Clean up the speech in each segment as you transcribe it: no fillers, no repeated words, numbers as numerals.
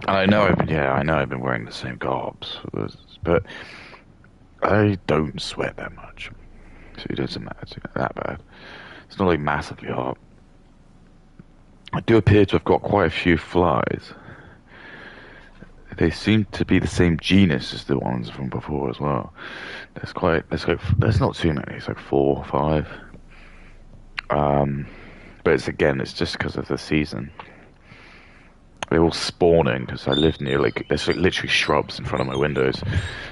I know I've been wearing the same garbs, but I don't sweat that much, so it doesn't matter that bad. It's not like massively hot. I do appear to have got quite a few flies. They seem to be the same genus as the ones from before as well. There's not too many. It's like four, five. Um, but it's just because of the season. They're all spawning because I live near like there's like literally shrubs in front of my windows.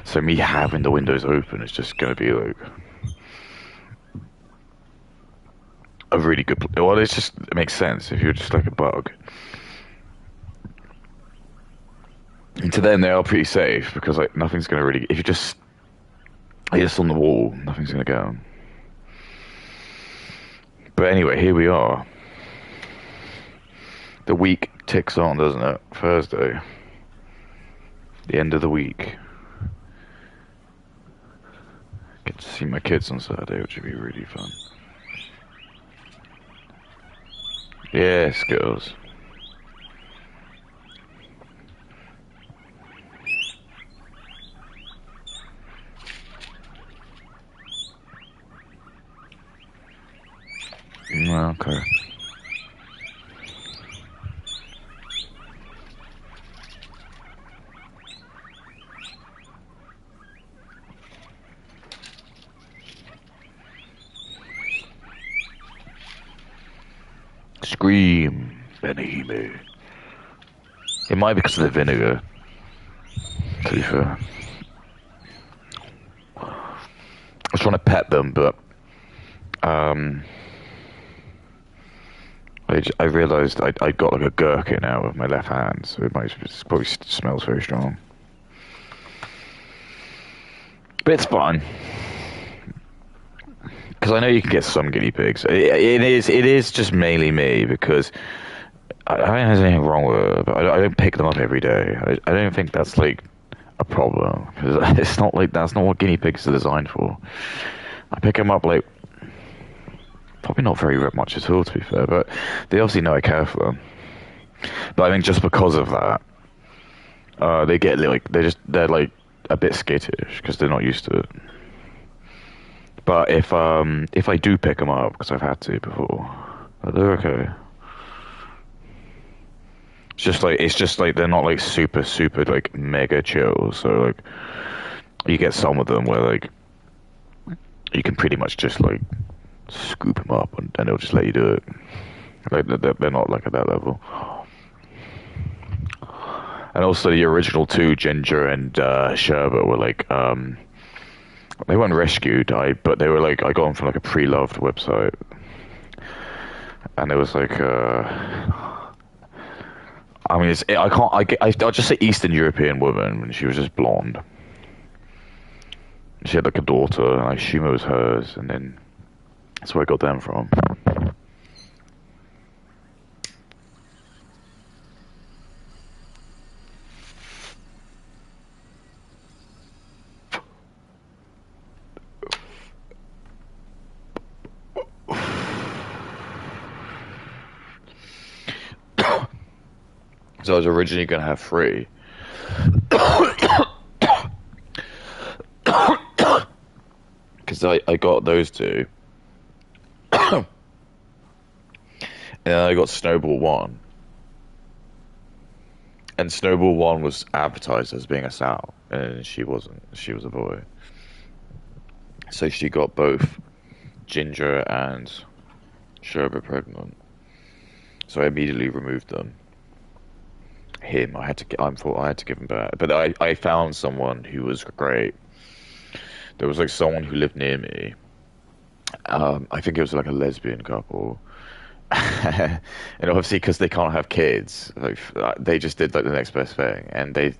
So me having the windows open is just gonna be like a really good. Well, it makes sense if you're just like a bug. And to them, they are pretty safe because like nothing's gonna really. If you're just on the wall, nothing's gonna go. But anyway, here we are. The week ticks on, doesn't it? Thursday, the end of the week. Get to see my kids on Saturday, which would be really fun. Yes, girls. Okay. Scream, Benny. It might be because of the vinegar, to be fair. I was trying to pet them, but um, I realised I got like a gherkin out of my left hand, so it probably smells very strong. But it's fine because I know you can get some guinea pigs. It is just mainly me because I don't think there's anything wrong with it, but I don't pick them up every day. I don't think that's like a problem because it's not like that's not what guinea pigs are designed for. I pick them up like probably not very much at all, to be fair, but they obviously know I care for them. But I think just because of that, they get like they're like a bit skittish because they're not used to it. But if I do pick them up because I've had to before, they're okay. It's just like they're not like super like mega chill. So like you get some of them where like you can pretty much just like scoop them up and they'll just let you do it. Like they're not like at that level. And also the original two, Ginger and Sherbet, were like they weren't rescued. But they were like I got them from like a pre-loved website, and it was like I mean I can't I'll just say Eastern European woman, and she was just blonde. She had like a daughter, and I assume it was hers, and then that's where I got them from. So I was originally gonna have three, because I got those two, and then I got Snowball one, and Snowball one was advertised as being a sow, and she wasn't. She was a boy. So she got both Ginger and Sherbet pregnant. So I immediately removed them. Him, I had to give him back, but I found someone who was great. There was like someone who lived near me. I think it was like a lesbian couple, and obviously because they can't have kids, like they just did like the next best thing, and they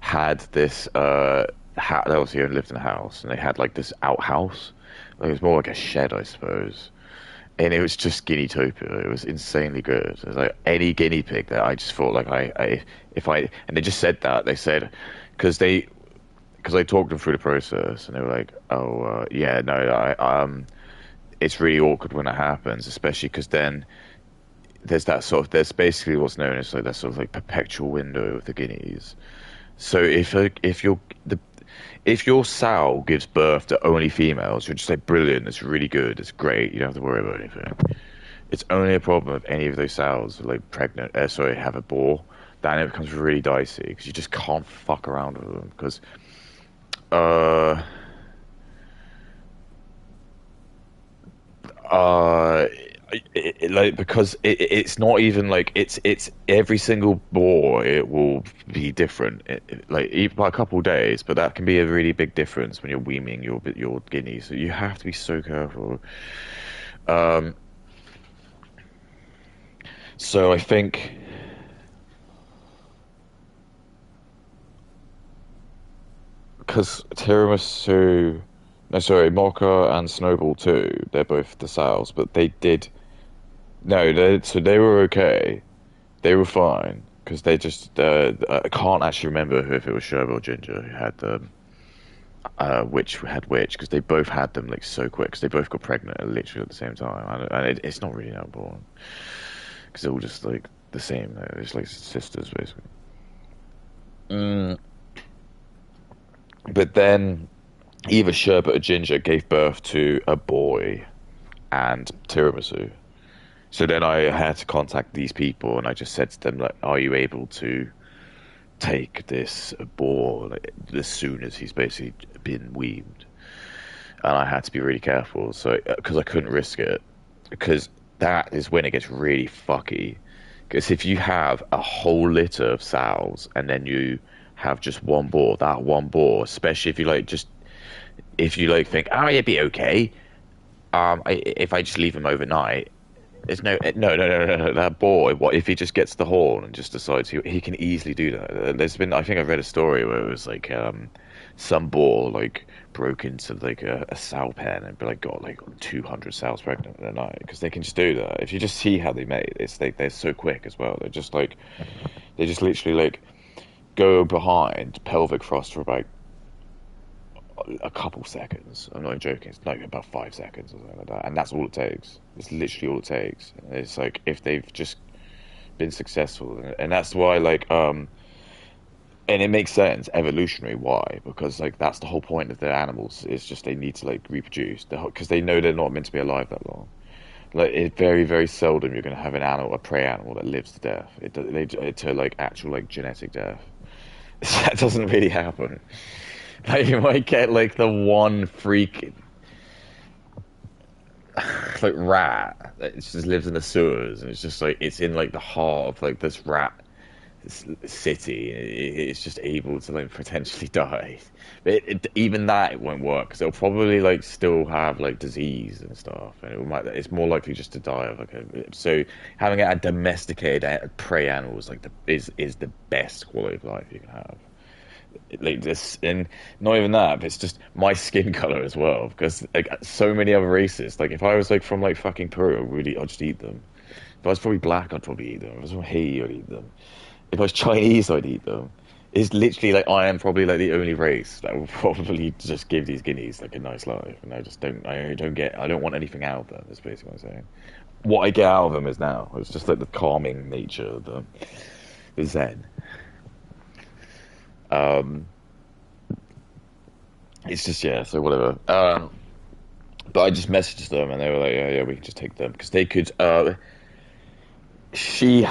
had this. They obviously only lived in a house, and they had like this outhouse. Like it was more like a shed, I suppose. And it was just guinea topia. It was insanely good. It was like any guinea pig that I just thought like if I and they just said that they said because I talked them through the process and they were like, oh yeah, no, it's really awkward when it happens, especially because then there's that sort of there's basically what's known as like that sort of like perpetual window of the guineas. So if your sow gives birth to only females, you're just like brilliant, it's really good, it's great, you don't have to worry about anything. It's only a problem if any of those sows are like pregnant, sorry, have a boar. Then it becomes really dicey because you just can't fuck around with them because uh uh like because it's not even like it's every single boar it will be different like even by a couple of days, but that can be a really big difference when you're weaning your guineas, so you have to be so careful. um so I think because tiramisu, no, sorry, mocha and snowball too, they're both the sows, but they did no, so they were okay. They were fine because they just I can't actually remember who, if it was Sherba or Ginger who had which had which, because they both had them like so quick because they both got pregnant literally at the same time, and it's not really that important because they're all just like the same. They're just like sisters basically. Mm, but then either Sherbet or Ginger gave birth to a boy and tiramisu. So then I had to contact these people, and I just said to them, like, "Are you able to take this boar like, as soon as he's basically been weaned?" And I had to be really careful, so because I couldn't risk it, because that is when it gets really fucky. Because if you have a whole litter of sows and then you have just one boar, that one boar, especially if you like just if you like think, oh, it'd be okay. If I just leave him overnight, there's no. That boy, what if he just gets the horn and just decides he can easily do that? There's been, I think I read a story where it was like some boar like broke into like a sow pen and like got like 200 sows pregnant in a night because they can just do that. If you just see how they mate, it's like they're so quick as well. They're just like they just literally like go behind pelvic thrust for about a couple seconds. I'm not joking. It's like about 5 seconds or something like that, and that's all it takes. It's literally all it takes. It's like if they've just been successful, and that's why and it makes sense evolutionary why, because like that's the whole point of the animals is just they need to like reproduce because they know they're not meant to be alive that long. Like it very seldom you're going to have an animal, a prey animal that lives to death. To like actual like genetic death. That doesn't really happen. Like you might get like the one freak like rat that just lives in the sewers, and it's just like it's in like the heart of like this rat city. It's just able to like potentially die. But even that it won't work because it'll probably like still have like disease and stuff, and it's more likely just to die of like so having a domesticated prey animal is like is the best quality of life you can have. Like this, and not even that, but it's just my skin color as well, because like so many other races, like if I was like from like fucking Peru, really I'd just eat them. If I was probably black, I'd probably eat them. If I was from Haiti, I'd eat them. If I was Chinese, I'd eat them. It's literally like I am probably like the only race that will probably just give these guineas like a nice life, and I don't want anything out of them. That's basically what I'm saying. What I get out of them is now it's just like the calming nature of the zen. Um, it's just yeah, so whatever. But I just messaged them and they were like, yeah, we can just take them because they could. She they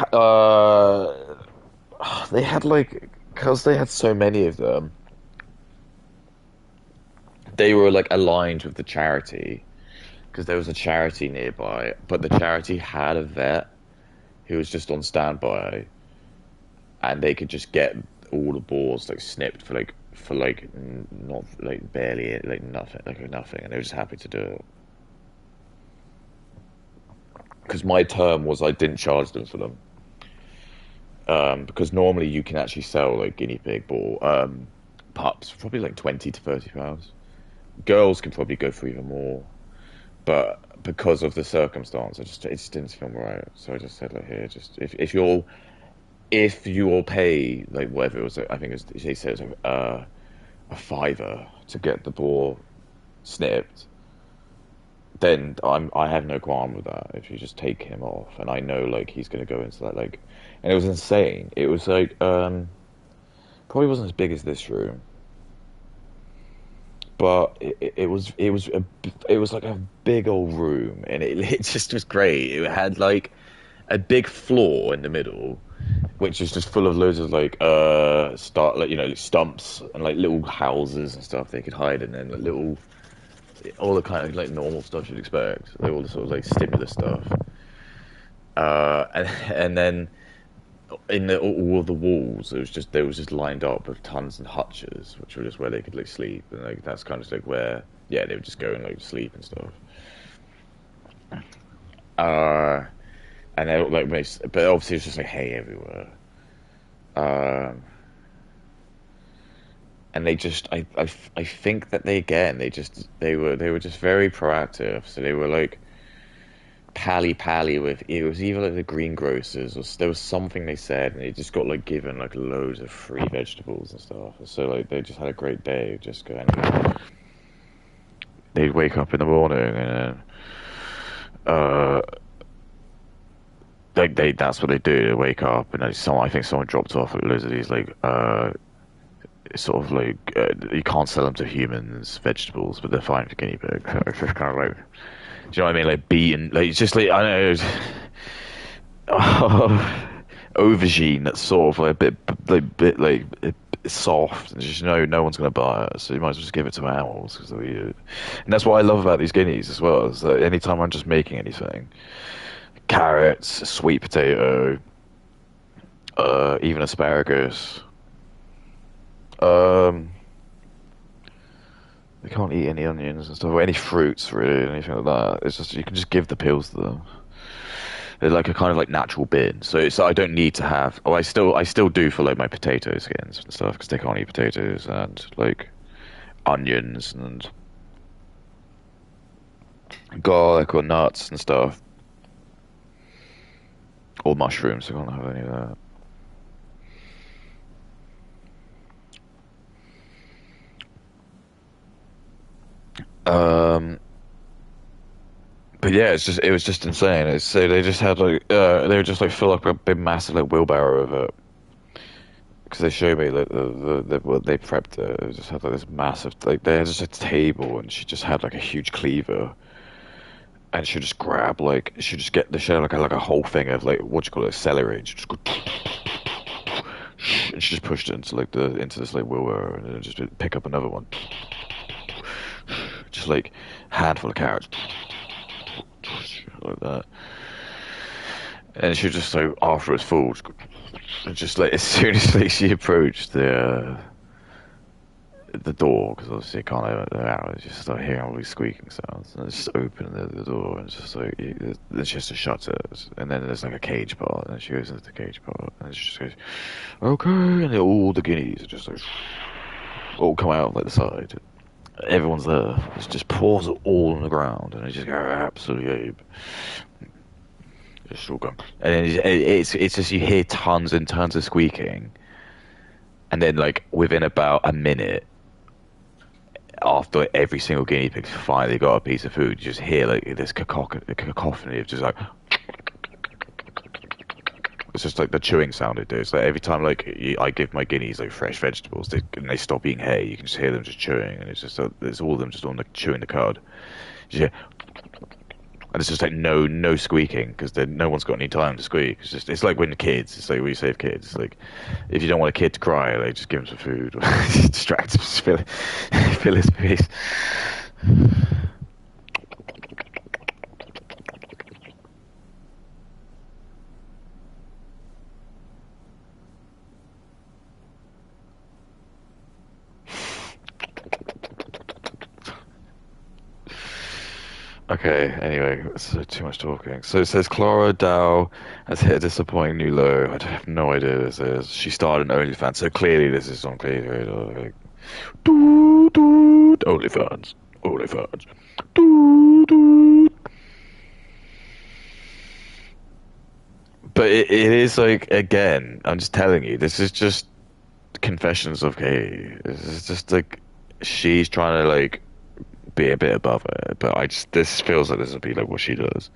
had like because they had so many of them, they were like aligned with the charity because there was a charity nearby, but the charity had a vet who was just on standby, and they could just get all the balls like snipped for like not like barely like nothing like nothing, and they were just happy to do it. Because my term was I didn't charge them for them. Because normally you can actually sell like guinea pig ball pups for probably like 20 to 30 pounds. Girls can probably go for even more, but because of the circumstance, it just didn't feel right. So I just said like here, just if you all pay like whatever it was, I think it was, they said it was, a fiver to get the ball snipped, then I have no qualm with that if you just take him off, and I know like he's gonna go into that like, and it was insane. It was like probably wasn't as big as this room, but it was like a big old room, and it just was great. It had like a big floor in the middle, which is just full of loads of like start like like stumps and like little houses and stuff they could hide in, and like little all the kind of like normal stuff you'd expect, like all the sort of like stimulus stuff. And then in all of the walls, there was just lined up with tons of hutches, which were just where they could like sleep, and like that's kind of like where they would just go and like sleep and stuff. Uh, and they like but obviously it's just like hay everywhere. Um, and they just I think that they were just very proactive. So they were like pally with it was either like the greengrocers or there was something they said, and they just got like given like loads of free vegetables and stuff. So like they just had a great day. Just going, they'd wake up in the morning and uh like that's what they do. They wake up and I think someone dropped off like, loads of these like sort of like you can't sell them to humans vegetables, but they're fine for guinea pigs. So it's just kind of like, do you know what I mean? Like beaten, like it's just like I don't know, aubergine that's sort of like a bit soft, and just no one's gonna buy it, so you might as well just give it to animals because they eat it. And that's what I love about these guineas as well. Is that anytime I'm just making anything, carrots, sweet potato, even asparagus. Um, they can't eat any onions and stuff, or any fruits really, anything like that. It's just you can just give the peels to them. They're like a kind of like natural bin, so it's I don't need to have. Oh, I still do for like my potato skins and stuff because they can't eat potatoes and like onions and garlic or nuts and stuff, or mushrooms. I can't have any of that. But yeah, it was just insane. So they just had like they would just like fill up a big massive like wheelbarrow of it because they showed me like what they prepped it. They just had like this massive like they had just a table, and she just had like a huge cleaver, and she'd just grab like she'd just get the she had like a whole thing of like what do you call it, celery, and she just go and she just pushed it into like the into this like wheelbarrow, and then just pick up another one, just like handful of carrots like that. And she just like after it's full, just like as soon as like she approached the door, because obviously you can't open it out, it's just like hearing all these squeaking sounds, and it's just open the door, and it's just like then she has to shut it, and then there's like a cage part, and then she goes into the cage part, and she just goes, okay, and then all the guineas are just like all come out like the side. Everyone's there. It just pours it all on the ground, and it just goes absolutely ape. It's all gone. And then it's just you hear tons and tons of squeaking, and then like within about a minute after every single guinea pig's finally got a piece of food, you just hear like this cacophony of just like it's just like the chewing sound it does. Like every time like I give my guineas like fresh vegetables, and they stop eating hay, you can just hear them just chewing, and it's just it's all of them just on like chewing the cud. You hear, and it's just like no squeaking because no one's got any time to squeak. It's like when kids. It's like when you save kids. It's like if you don't want a kid to cry, like just give him some food, or distract him, just fill his face. Okay, anyway, so too much talking. So it says Clara Dow has hit a disappointing new low. I have no idea who this is. She started an OnlyFans, so clearly this is on Clearly, like, doo, doo, OnlyFans, OnlyFans, doo, doo. But it is like, again, I'm just telling you, this is just confessions of Katie. This is just like, she's trying to like be a bit above it, but this feels like this would be like what she does.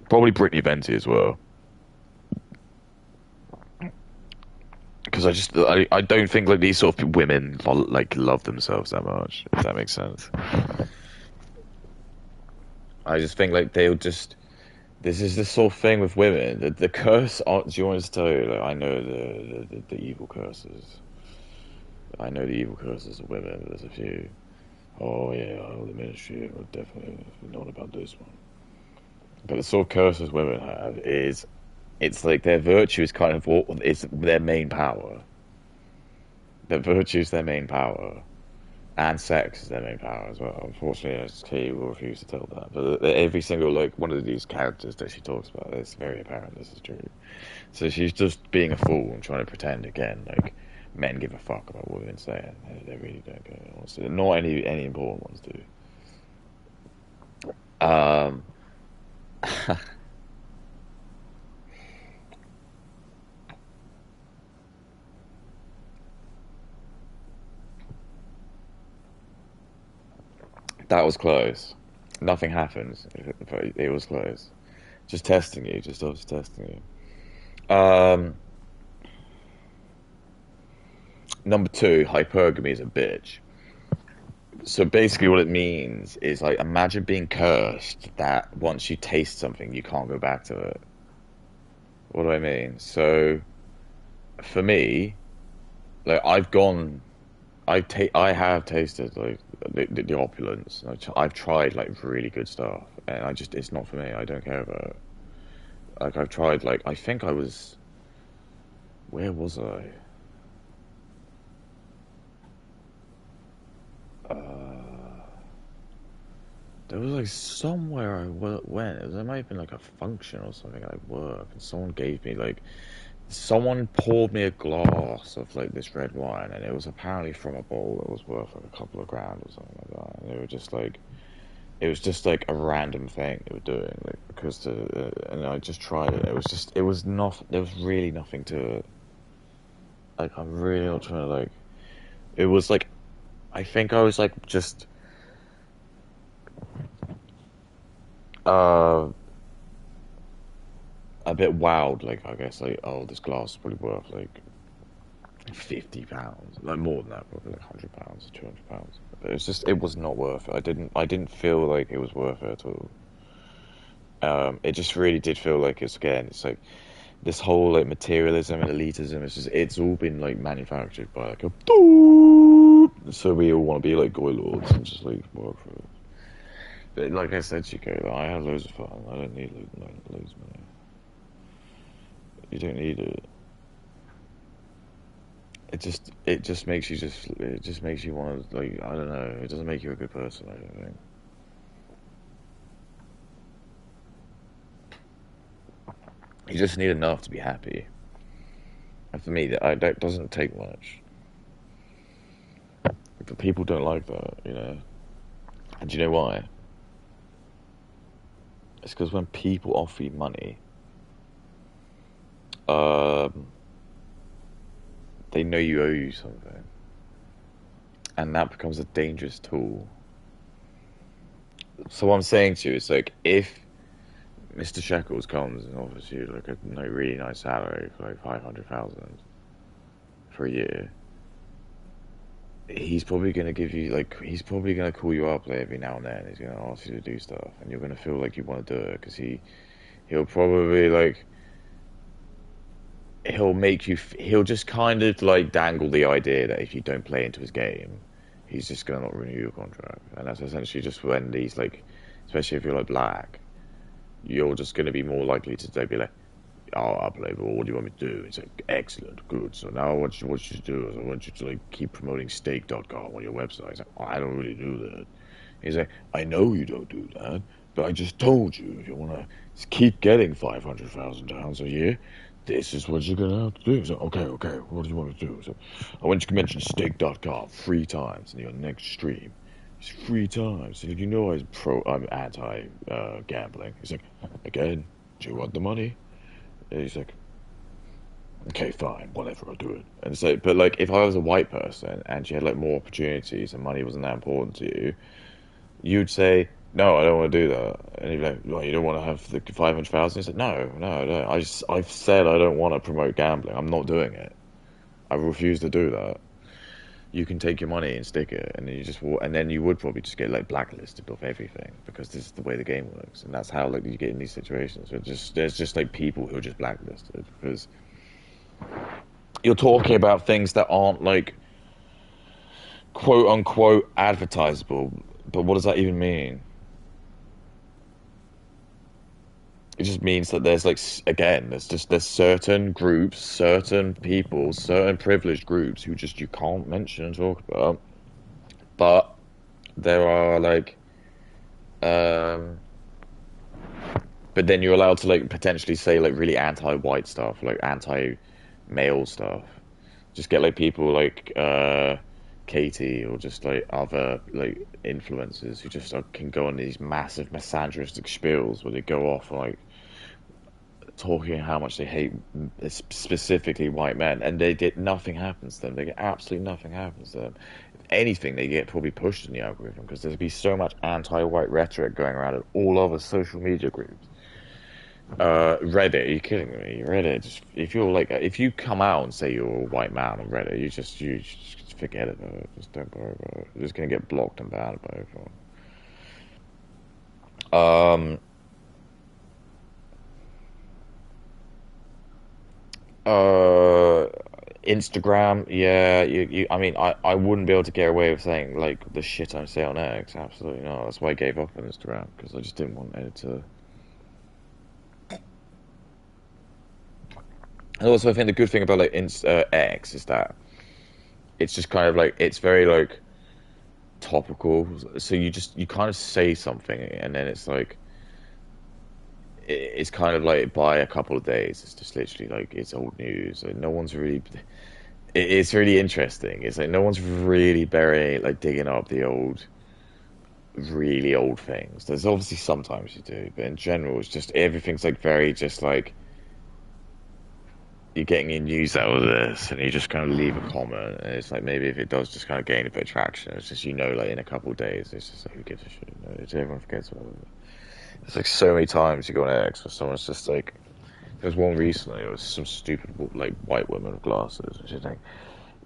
Probably Brittany Venti as well, because I don't think like these sort of women like love themselves that much. If that makes sense. I just think like they'll just. This is the sort of thing with women. The curse. Do you want me to tell you? Like, I know the evil curses. I know the evil curses of women. There's a few. Oh yeah, the ministry will definitely not about this one. But the sort of curses women have is it's like their virtue is kind of what is their main power. Their virtue is their main power, and sex is their main power as well. Unfortunately, Kay will refuse to tell that. But every single like one of these characters that she talks about, it's very apparent this is true. So she's just being a fool and trying to pretend again, like men give a fuck about what women say. They really don't care. Honestly. Not any important ones do. That was close. Nothing happens, but it was close. Just testing you, just obviously testing you. Number two, hypergamy is a bitch. So basically, what it means is like imagine being cursed that once you taste something, you can't go back to it. What do I mean? So for me, like I have tasted like the opulence. I've tried like really good stuff, and it's not for me. I don't care about it. Like I've tried like I think I was where was I? There was like somewhere went. There might have been like a function or something at work, and someone gave me like someone poured me a glass of like this red wine, and it was apparently from a bowl that was worth like a couple of grand or something like that. And they were just like, it was just like a random thing they were doing, like because and I just tried it. It was not. There was really nothing to it. Like I'm really not trying to like. It was like, I think I was like just uh a bit wowed. Like I guess like oh this glass is probably worth like £50, like more than that, probably like £100, £200. But it's just it was not worth it. I didn't feel like it was worth it at all. It just really did feel like it's like this whole like materialism and elitism. It's all been like manufactured by like a so we all want to be like goy lords and just like work for it. But like I said, Chico, like, I had loads of fun. I don't need loads of money. You don't need it. It just makes you want to like I don't know. It doesn't make you a good person. I don't think. You just need enough to be happy. And for me, that doesn't take much. But people don't like that, you know. And do you know why? It's because when people offer you money, um, they know you owe you something, and that becomes a dangerous tool. So what I'm saying to you is like if Mr. Shekels comes and offers you like a really nice salary for like 500,000 for a year, he's probably gonna give you like he's probably gonna call you up like, every now and then. He's gonna ask you to do stuff, and you're gonna feel like you want to do it because he'll probably like he'll just kind of like dangle the idea that if you don't play into his game, he's just gonna not renew your contract, and that's essentially just when these like, especially if you're like black, you're just gonna be more likely to be like, oh, I'll play, but what do you want me to do? It's like, excellent, good. So now what you do is I want you to like keep promoting steak.com on your website. He's like, oh, I don't really do that. He's like, I know you don't do that, but I just told you if you want to keep getting £500,000 a year, this is what you're gonna have to do. So okay, what do you want me to do? So I want you to mention steak.com 3 times in your next stream. It's 3 times. You know I'm anti gambling. He's like, again, do you want the money? And he's like, okay, fine, whatever, I'll do it. And so, but like, if I was a white person and you had like more opportunities and money wasn't that important to you, you'd say, "No, I don't want to do that," and he'd be like, "Well, you don't want to have the 500,000?" He said, "No, no, I don't. I've said I don't want to promote gambling. I'm not doing it. I refuse to do that. You can take your money and stick it, and then you just walk, and then you would probably just get like blacklisted of everything because this is the way the game works, and that's how like you get in these situations. There's just like people who are just blacklisted because you're talking about things that aren't like quote unquote advertisable. But what does that even mean? It just means that there's like again, there's certain groups, certain people, certain privileged groups who just you can't mention and talk about. But there are like, um, but then you're allowed to like potentially say like really anti-white stuff, like anti-male stuff. Just get like people like Katie or just like other like influencers who just can go on these massive misogynistic spiels where they go off like talking how much they hate specifically white men, and they get nothing happens to them. They get absolutely nothing happens to them. If anything, they get probably pushed in the algorithm because there'd be so much anti-white rhetoric going around in all other social media groups. Reddit, are you kidding me? Reddit, just if you're like, if you come out and say you're a white man on Reddit, you just forget about it. Just don't worry about it. You're just gonna get blocked and banned by everyone. Um, Uh, Instagram, yeah, I mean, I wouldn't be able to get away with saying like the shit I say on X. Absolutely not. That's why I gave up on Instagram because I just didn't want it to. And also, I think the good thing about like X is that it's just kind of like it's very like topical. So you kind of say something and then it's like it's kind of like by a couple of days, it's just literally like it's old news. And no one's really it's really interesting. It's like no one's really burying, like digging up the really old things. There's obviously sometimes you do, but in general, it's just everything's like very just like you're getting your news out of this, and you just kind of leave a comment, and it's like maybe if it does just kind of gain a bit of traction, it's just like in a couple of days, it's just like who gives a shit? Everyone forgets about it. It's like so many times you go on X where someone's just like. There was one recently. It was some stupid like white woman with glasses, and she's like,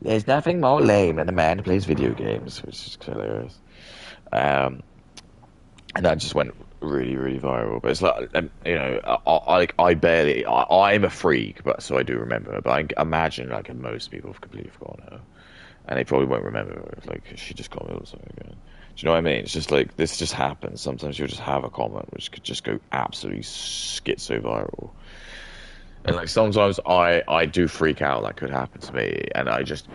"There's nothing more lame than a man who plays video games," which is hilarious. Um, and that just went really, really viral. But it's like, I barely, I'm a freak, but so I do remember her. But I imagine like most people have completely forgotten her, and they probably won't remember her. Like she just commented or something again. Do you know what I mean? It's just like this just happens. Sometimes you'll just have a comment which could just go absolutely schizo viral. And like sometimes I do freak out. That could happen to me, and I just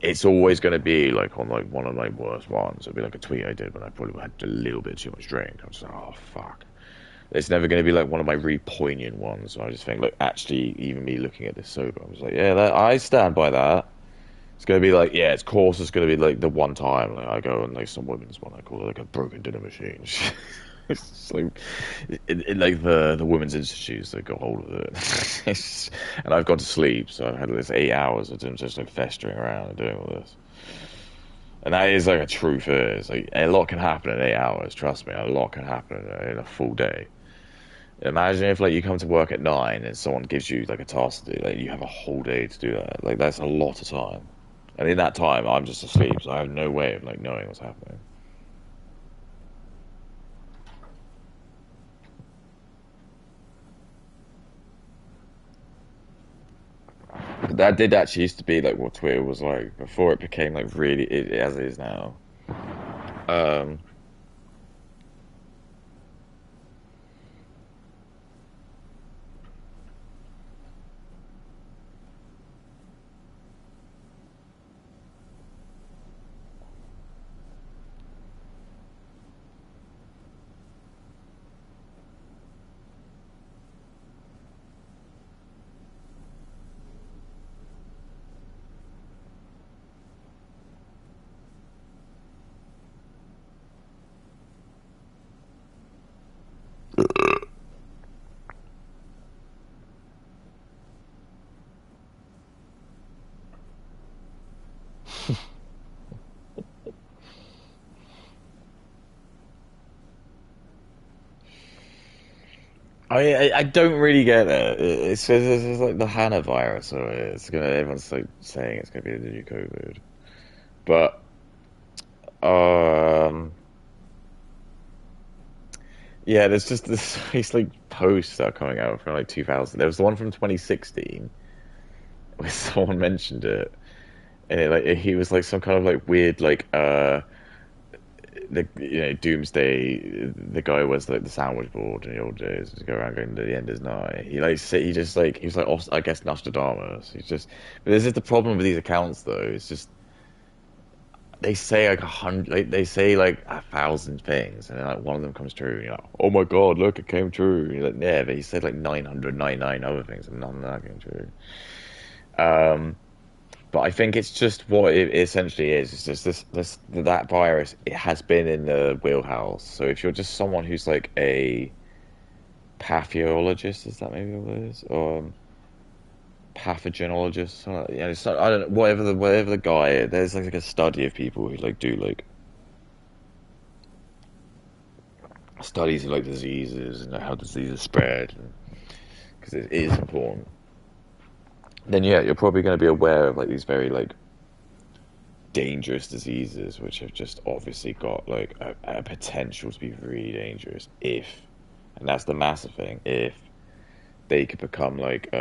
it's always going to be like on like one of my worst ones. It'll be like a tweet I did when I probably had a little bit too much drink. I'm just like, oh fuck. It's never going to be like one of my really poignant ones. So I just think, like, actually, even me looking at this sober, I was like, yeah, I stand by that. It's going to be like, yeah, of course, it's going to be like the one time like I go and like some women's one, I call it like a broken dinner machine. It's just like, like the women's institutes that got hold of it. And I've gone to sleep, so I've had this 8 hours of them just like festering around and doing all this. And that is like a true fear. It's like a lot can happen in 8 hours. Trust me, a lot can happen in a full day. Imagine if like you come to work at 9 and someone gives you like a task to do, like you have a whole day to do that. Like that's a lot of time. And in that time, I'm just asleep, so I have no way of like knowing what's happening. But that did actually used to be like what Twitter was like before it became like really as it is now. Um, I don't really get it. It's like the Hana virus, or it's gonna everyone's like saying it's gonna be the new COVID, but um. Yeah, there's just this these like posts that are coming out from like 2000. There was the one from 2016 where someone mentioned it, and he was like some kind of like weird like the Doomsday. The guy was like the sandwich board in the old days to go around going the end is nigh. He just like he was like I guess Nostradamus. He's just but this is the problem with these accounts though. It's just they say like 100, like they say like 1,000 things, and then like one of them comes true. And you're like, oh my god, look, it came true. And you're like, yeah, but he said like 999 other things, and none of that came true. Um, but I think it's just what it essentially is. It's just that virus. It has been in the wheelhouse. So if you're just someone who's like a pathologist, is that maybe what it is, or pathogenologist? It's not, I don't know. Whatever the guy. There's like a study of people who like do like studies of like diseases and how diseases spread because it is important. Then yeah, you're probably going to be aware of like these very like dangerous diseases which have just obviously got like a potential to be really dangerous if, and that's the massive thing, if they could become like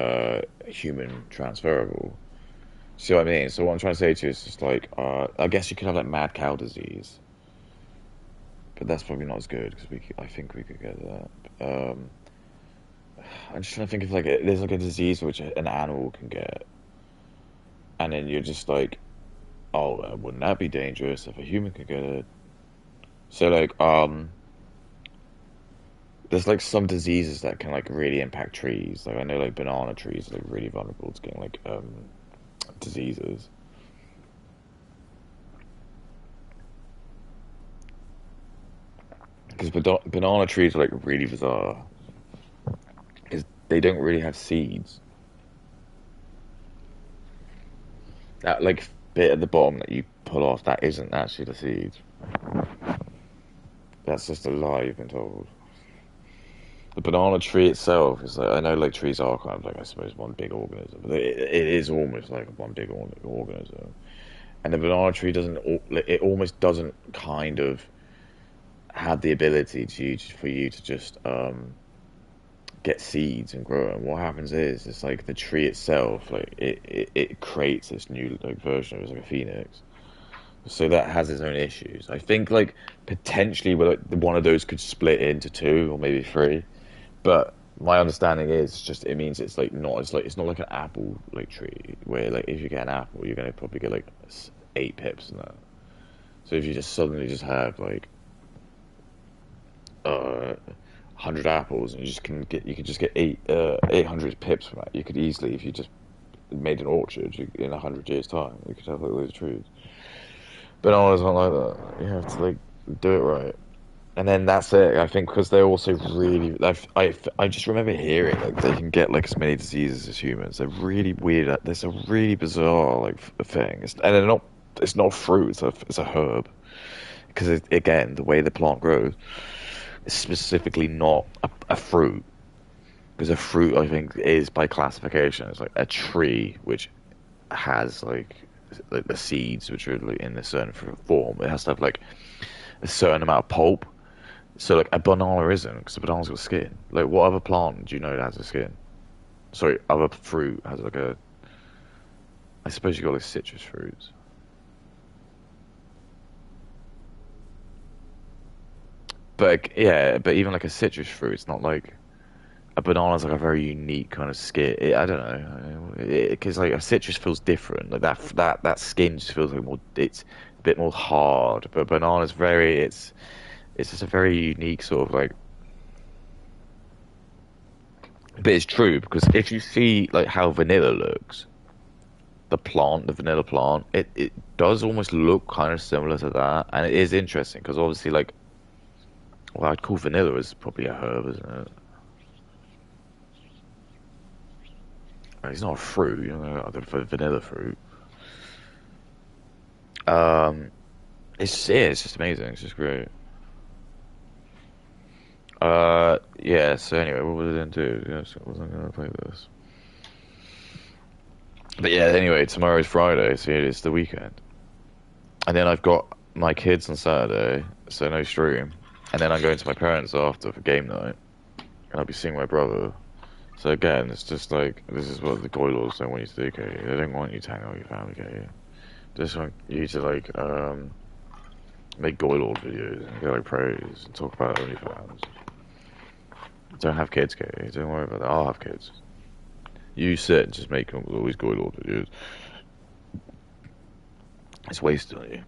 human transferable. See what I mean? So what I'm trying to say to you is just like I guess you could have like mad cow disease, but that's probably not as good because I think we could get that. I'm just trying to think of like there's like a disease which an animal can get, and then you're just like, oh, wouldn't that be dangerous if a human could get it? So like, there's like some diseases that can like really impact trees. Like I know like banana trees are like really vulnerable to getting like diseases. Because banana trees are like really bizarre because they don't really have seeds. That like bit at the bottom that you pull off, that isn't actually the seeds. That's just a lie you've been told. The banana tree itself is like I know like trees are kind of like I suppose one big organism, but it is almost like one big organism. And the banana tree doesn't it almost doesn't kind of have the ability for you to just get seeds and grow them. What happens is it's like the tree itself like it creates this new like version of it, it's like a phoenix. So that has its own issues. I think like potentially like one of those could split into two or maybe three. But my understanding is just it means it's like not it's not like an apple like tree where like if you get an apple you're gonna probably get like 8 pips in that. So if you just suddenly just have like 100 apples and you can just get 800 pips from that. You could easily if you just made an orchard in 100 years time you could have like those trees. But bananas aren't like that. You have to like do it right. And then that's it. I think because they're also really. I just remember hearing like they can get like as many diseases as humans. They're really weird. There's a really bizarre like thing. And they're not. It's not fruit. It's a herb. Because again, the way the plant grows is specifically not a fruit. Because a fruit, I think, is by classification, it's like a tree which has like the seeds which are like, in a certain form. It has to have like a certain amount of pulp. So like a banana isn't because a banana's got skin. Like what other plant do you know that has a skin? Sorry, other fruit has like a. I suppose you got like citrus fruits, but yeah, but even like a citrus fruit, it's not like a banana's like a very unique kind of skin. I don't know because like a citrus feels different. Like that skin just feels like more. It's a bit more hard, but banana's very. It's just a very unique sort of like. But it's true because if you see like how vanilla looks, the vanilla plant, it does almost look kind of similar to that, and it is interesting because obviously, like, well, I'd call vanilla as probably a herb, isn't it? It's not a fruit, you know, the vanilla fruit. Um, it's just amazing. It's just great. Yeah, so anyway, what was I going to do? Yes, I wasn't going to play this. But yeah, anyway, tomorrow's Friday, so it's the weekend. And then I've got my kids on Saturday, so no stream. And then I'm going to my parents after for game night, and I'll be seeing my brother. So again, it's just like, this is what the Goylords don't want you to do, Katie. They don't want you to hang out with your family, Katie. They just want you to, like, make Goylord videos and get, like, praise and talk about OnlyFans. Don't have kids, Katie. Don't worry about that. I'll have kids. You sit and just make all these Goylord videos. It's wasted on you.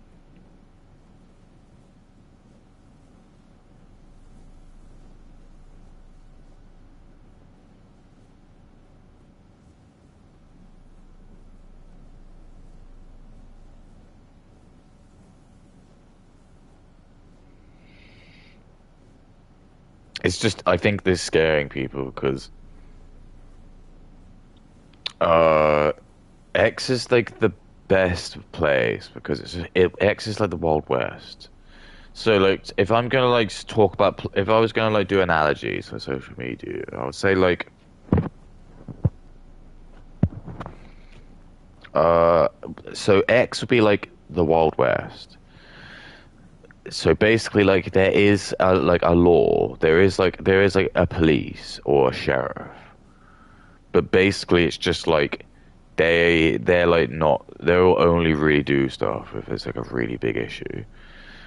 It's just, I think this is scaring people because uh, X is like the best place because X is like the Wild West. So like, if I'm gonna like talk about, if I was gonna like do analogies for social media, I would say like, uh, so X would be like the Wild West. So basically, like there is like a law, there is like a police or a sheriff, but basically it's just like they're like not they'll only really do stuff if it's like a really big issue.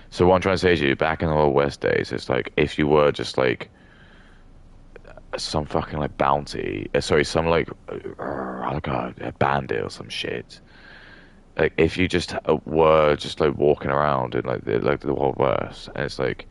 So what I'm trying to say to you, back in the Old West days, it's like if you were just like some fucking like bounty, sorry, some like a bandit or some shit. Like if you just were just like walking around in like the Wild West, and it's like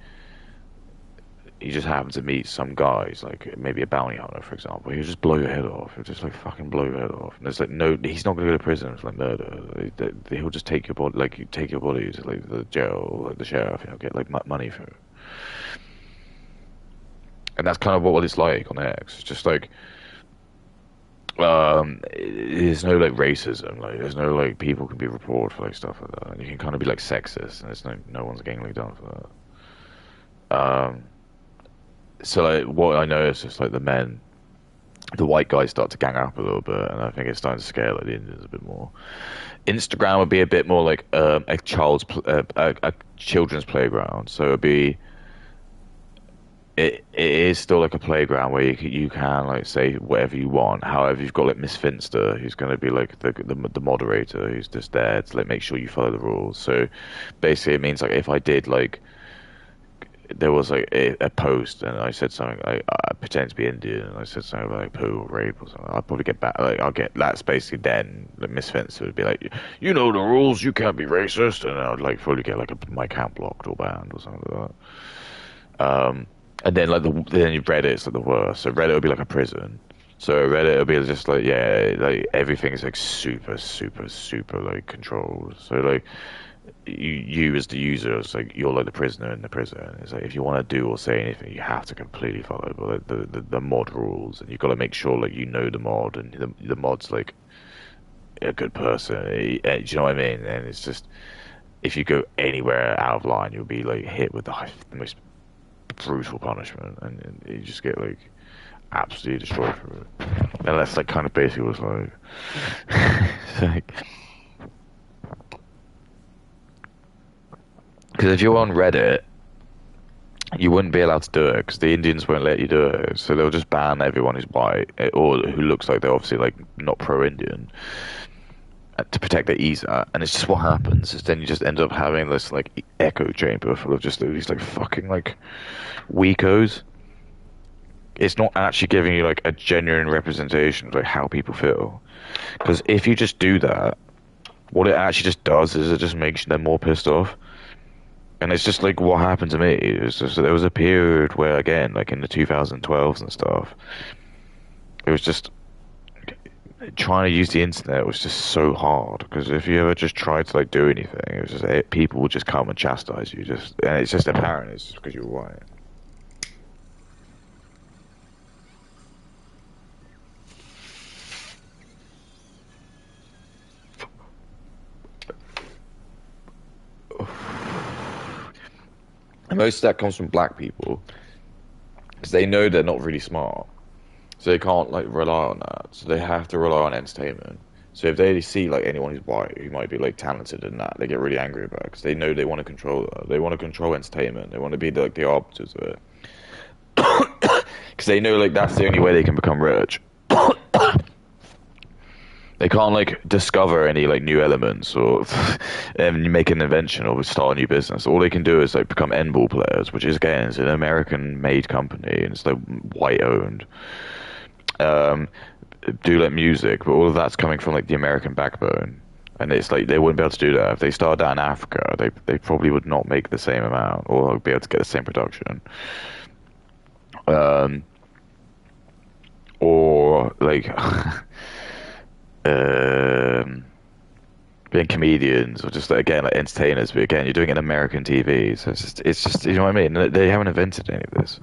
you just happen to meet some guys, like maybe a bounty hunter, for example. He'll just blow your head off. He'll just like fucking blow your head off. And there's like no, he's not gonna go to prison for like murder. He'll just take your body, like you take your body to like the jail, or, like the sheriff. You know, get like money for it. And that's kind of what it's like on X. It's just like there's no like racism. Like there's no like people can be reported for like stuff like that. And you can kind of be like sexist, and there's no one's getting like done for that. So like what I noticed is like the white guys start to gang up a little bit, and I think it's starting to scale like the Indians a bit more. Instagram would be a bit more like a children's playground, so it is still like a playground where you can like say whatever you want. However, you've got like Miss Finster, who's going to be like the moderator, who's just there to like make sure you follow the rules. So basically, it means like if I did like there was like a post and I said something I pretend to be Indian and I said something about like poo or rape or something, I'd probably get back like I'll get that's basically then the Miss Fencer would be like, you know the rules, you can't be racist, and I'd like probably get like my account blocked or banned or something like that. And then like then Reddit's like the worst. So Reddit would be like a prison. So Reddit would be just like yeah, like everything is like super like controlled. So like you as the user, it's like you're like the prisoner in the prison. It's like if you want to do or say anything, you have to completely follow the mod rules, and you've got to make sure like you know the mod, and the mod's like a good person. Do you know what I mean? And it's just if you go anywhere out of line, you'll be like hit with the most brutal punishment, and you just get like absolutely destroyed for it. And that's like kind of basically what it's like. It's like because if you're on Reddit you wouldn't be allowed to do it because the Indians won't let you do it. So they'll just ban everyone who's white or who looks like they're obviously like not pro-Indian to protect their ESA. And it's just what happens is then you just end up having this like echo chamber full of just these like fucking like weakos. It's not actually giving you like a genuine representation of like how people feel. Because if you just do that, what it actually just does is it just makes them more pissed off. And it's just like what happened to me. It was just there was a period where again, like in the 2012s and stuff, it was just trying to use the internet was just so hard because if you ever just tried to like do anything, it was just people would just come and chastise you. Just and it's just apparent it's just because you're white. And most of that comes from black people because they know they're not really smart, so they can't like rely on that. So they have to rely on entertainment. So if they see like anyone who's white who might be like talented in that, they get really angry about it because they know they want to control that. They want to control entertainment. They want to be like the arbiters of it because they know like that's the only way they can become rich. They can't like discover any like new elements or make an invention or start a new business. All they can do is like become N-ball players, which is again is an American-made company and it's like white-owned. Um, do like music, but all of that's coming from like the American backbone, and it's like they wouldn't be able to do that if they started out in Africa. They probably would not make the same amount or be able to get the same production. Um, or like um, being comedians or just like, again like entertainers, but again you're doing it in American TV, so it's just you know what I mean. They haven't invented any of this.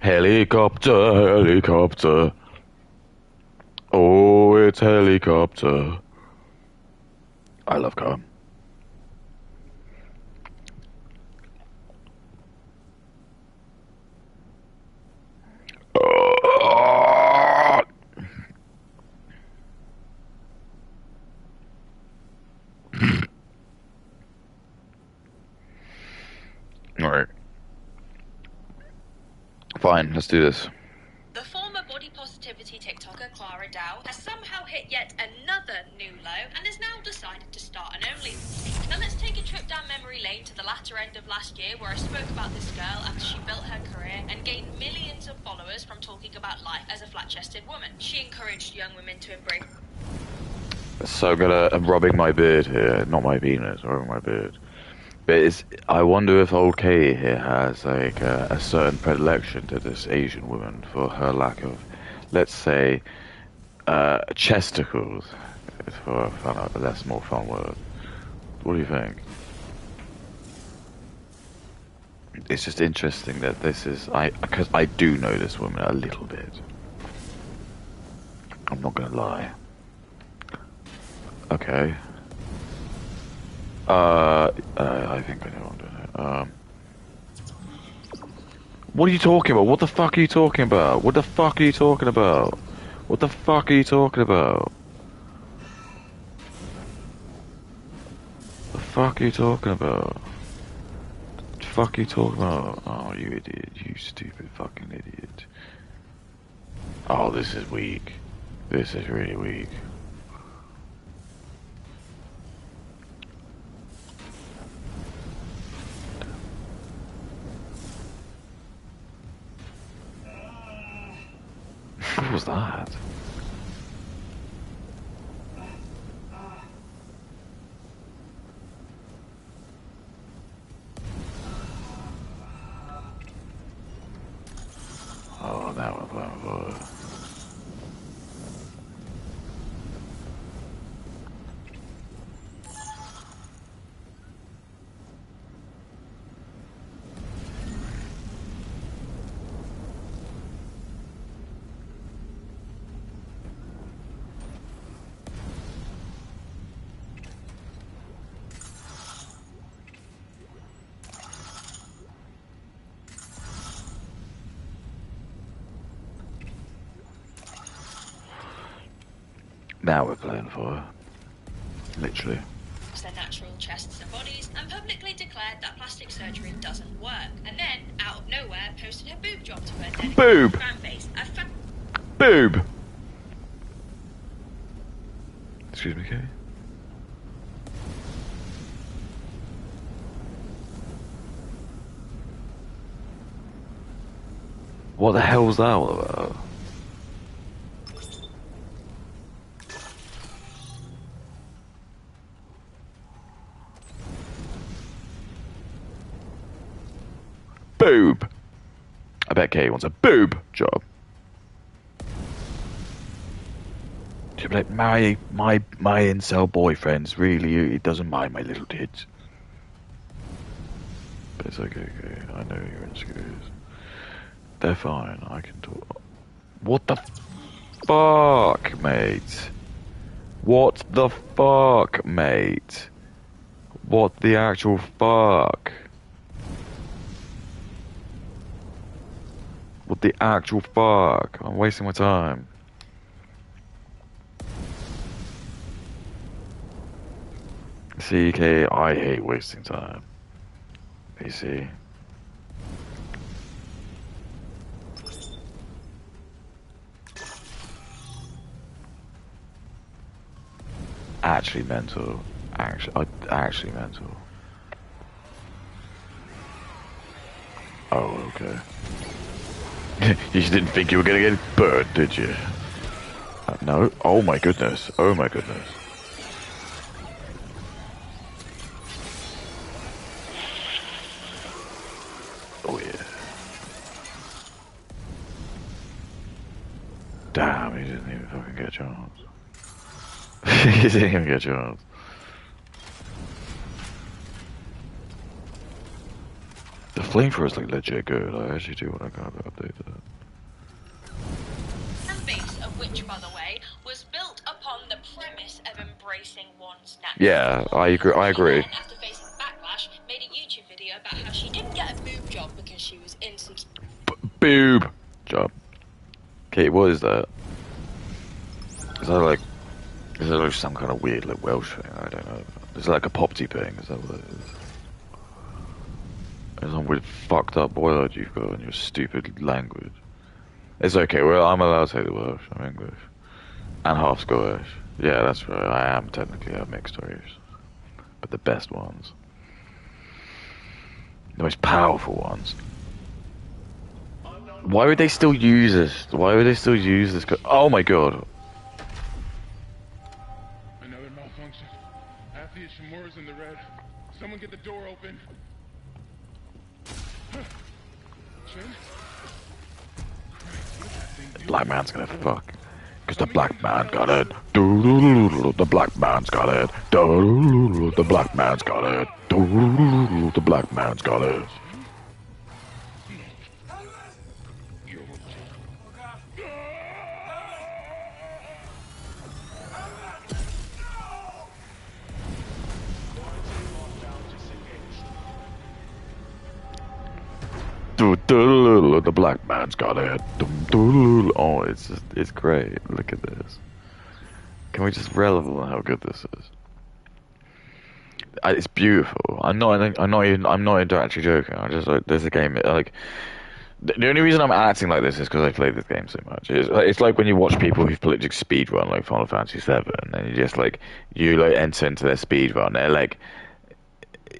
Helicopter, helicopter. Oh, it's helicopter. I love car. Alright. Fine, let's do this. The former body positivity TikToker Clara Dow has somehow hit yet another new low and has now decided to start an OnlyFans. Now let's take a trip down memory lane to the latter end of last year where I spoke about this girl after she built her career and gained millions of followers from talking about life as a flat-chested woman. She encouraged young women to embrace... So I'm rubbing my beard here, not my penis, rubbing my beard. But I wonder if old Katie here has like a certain predilection to this Asian woman for her lack of, let's say, chesticles, for a less more fun word. What do you think? It's just interesting that this is because I do know this woman a little bit. I'm not gonna lie. Okay. I think I know what I'm doing. What are you talking about? What the fuck are you talking about? What the fuck are you talking about? What the fuck are you talking about? The fuck are you talking about? The fuck are you talking about? Oh, you idiot. You stupid fucking idiot. Oh, this is weak. This is really weak. What was that? Oh, that was fun. Now we're playing for literally. Their natural chests and bodies, and publicly declared that plastic surgery doesn't work. And then, out of nowhere, posted her boob job to her dedicated fan base. Boob! Excuse me, Kay. What the hell was that all about? Boob! I bet Kay wants a boob job. She'll be like, my incel boyfriend's really, he doesn't mind my little tits. But it's okay, Kay. I know you're insecure. They're fine, I can talk. What the fuck, mate? What the fuck, mate? What the actual fuck? What the actual fuck? I'm wasting my time. See, Kay, I hate wasting time. You see? Actually mental. Actually mental. Oh, okay. You didn't think you were gonna get burned, did you? No? Oh my goodness. Oh my goodness. Oh yeah. Damn, he didn't even fucking get a chance. He didn't even get a chance. The flamethrower is like legit good. I actually do want to kind of update that. Fan base of which, by the way, was built upon the premise of embracing one's natural. Yeah, I agree. And after facing backlash, made a YouTube video about how she didn't get a boob job because she was insecure. Boob job. Kate, what is that? Is that like some kind of weird like Welsh thing? I don't know. Is it like a popty thing? Is that what it is? There's some weird fucked up word you've got in your stupid language. It's okay, well, I'm allowed to say the Welsh. I'm English. And half Scottish. Yeah, that's right. I am technically a mixed race. But the best ones. The most powerful ones. Why would they still use this? Why would they still use this? Oh my god. Another malfunction. Half the Ishimura's in the red. Someone get the door open. The black man's gonna fuck. Cause the black man got it. The black man's got it. The black man's got it. The black man's got it. The black man's got it. Oh, it's great. Look at this. Can we just revel on how good this is? It's beautiful. I'm not actually joking. I just like there's a game like the only reason I'm acting like this is because I played this game so much. It's like when you watch people who've played like speed run like Final Fantasy VII, and you just like enter into their speed run. They're like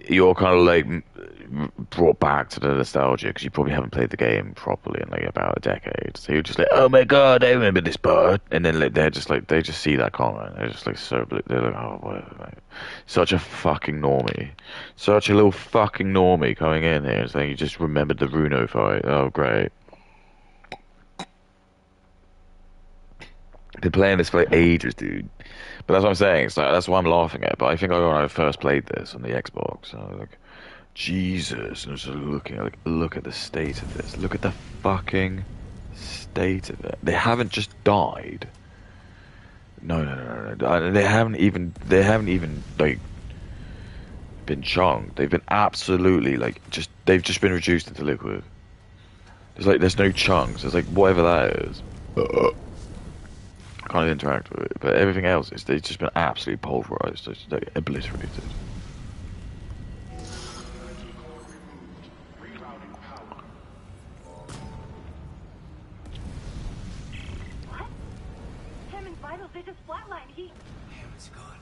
you're kind of like brought back to the nostalgia because you probably haven't played the game properly in like about a decade. So you're just like, oh my god, I remember this part. And then like they're just like they just see that comment. They're just like they're like, oh whatever, mate. Such a fucking normie, such a little fucking normie coming in here and saying you just remembered the Runo fight. Oh great. Been playing this for like ages, dude. But that's what I'm saying. It's like, that's what I'm laughing at. But I think when I first played this on the Xbox, I was like, Jesus. And I was just looking at, like, look at the state of this. Look at the fucking state of it. They haven't just died. No. They haven't even, like, been chunked. They've been absolutely, like, they've just been reduced into liquid. There's no chunks. There's like, whatever that is. can't interact with it. But everything else is they've just been absolutely pulverized, just like obliterated. What? Hammond's vitals, they just flatlined. Hammond's gone.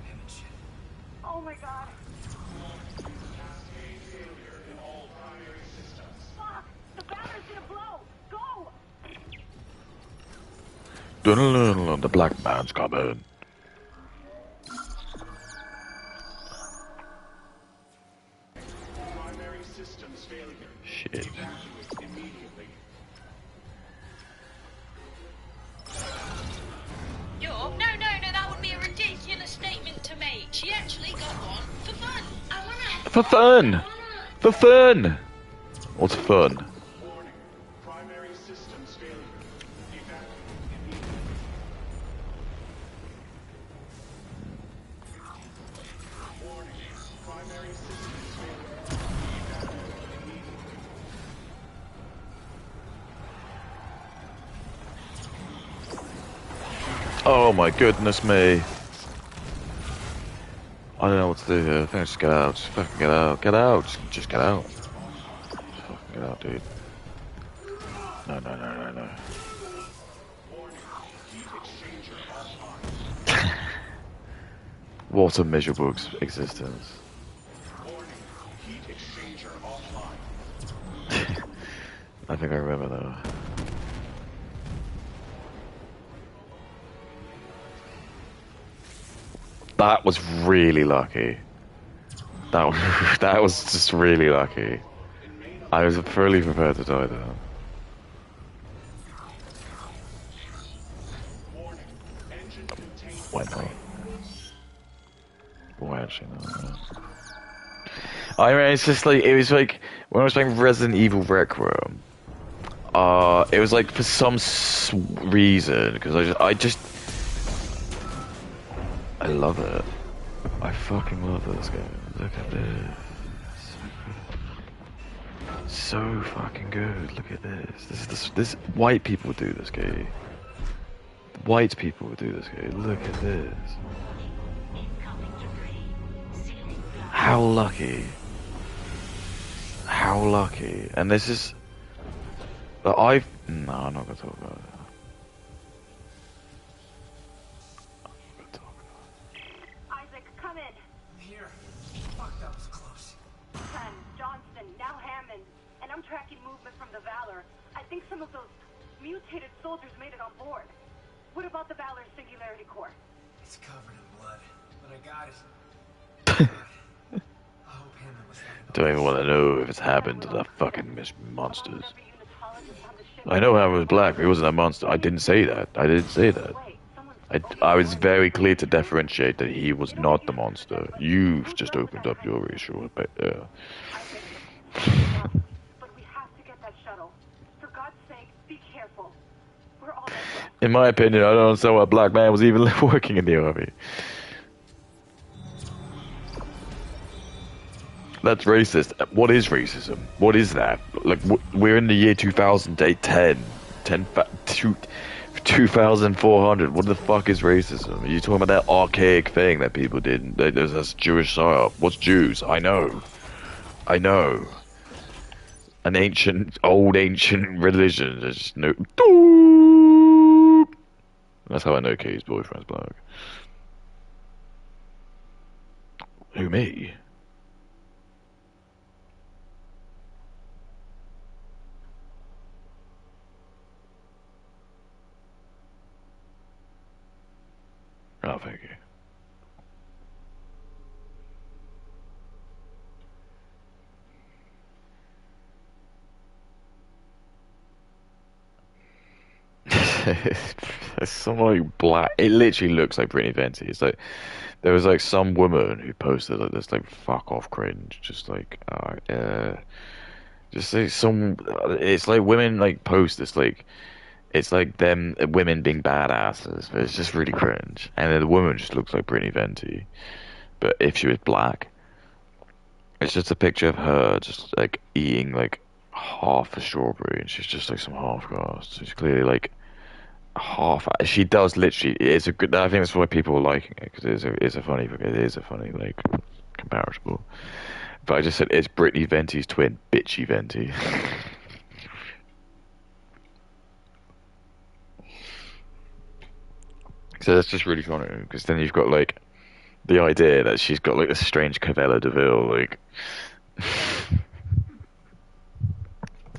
Hammond shit. Oh my god. Fuck! The battery's gonna blow! Go! The black man's coming. Primary systems failure. Shit. Evacuate immediately. No, that would be a ridiculous statement to make. She actually got one for fun. I wanna... For fun! For fun! What's fun? Warning. Primary systems failure. Evacuate immediately. Warning. Primary systems failure. Evacuate immediately. Oh my goodness me. I don't know what to do here. I think I just get out. Just fucking get out. Get out. Just get out. Just fucking get out, dude. No. What a miserable existence. Heat exchanger offline. I think I remember that. That was really lucky. That was just really lucky. I was fully prepared to die there. Warning. Engine containment. Why not? Why actually not? I mean, it's just like it was like when I was playing Resident Evil Requiem. It was like for some reason because I love it. I fucking love this game. Look at this. So fucking good. Look at this. This white people do this game. White people do this game. Look at this. How lucky. How lucky. And this is no, I'm not gonna talk about it. Isaac, come in. Here. Fuck, that was close. Ken, Johnston, now Hammond. And I'm tracking movement from the Valor. I think some of those mutated soldiers made it on board. What about the Valor's Singularity Core? It's covered in blood, but I got it. I hope Hammond was right about Don't even this. want to know if it's happened to the fucking monsters. Every unitologist on the ship. I know Hammer was black, but he wasn't a monster. I didn't say that. I didn't say that. Wait, someone's I was very clear to differentiate that he was not the monster. You've just opened up your racial, but But we have to get that shuttle. For God's sake, be careful. We're all dead. in my opinion, I don't understand why a black man was even working in the army. That's racist. What is racism? What is that? Like, we're in the year 2010. 2400. What the fuck is racism? Are you talking about that archaic thing that people did? That's Jewish psyop. What's Jews? I know. An old ancient religion. There's just no. That's how I know Katie's boyfriend's black. Who, me? Oh, thank you. It's some like black. It literally looks like Brittany Venti. It's like there was like some woman who posted like this like fuck off cringe, just like just like some. It's like women like post this like. It's like them women being badasses, but it's just really cringe. And then the woman just looks like Brittany Venti, but if she was black, it's just a picture of her just like eating like half a strawberry, and she's just like some half-caste. She's clearly like half. She does literally. It's a good. I think that's why people are liking it because it's a funny. It is a funny like comparable. But I just said it's Brittany Venti's twin, bitchy Venti. So that's just really funny because then you've got like the idea that she's got like this strange Cavella Deville like.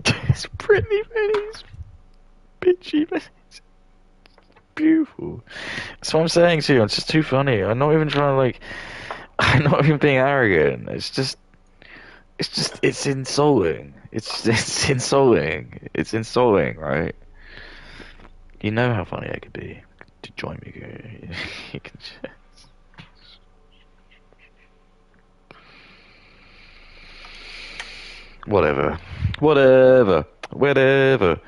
It's Brittany Venti's bitchy Venti. Beautiful. That's what I'm saying to you. It's just too funny. I'm not even trying to like. I'm not even being arrogant. It's insulting. It's insulting. It's insulting, right? You know how funny I could be. To join me, you can. Whatever. Whatever. Whatever.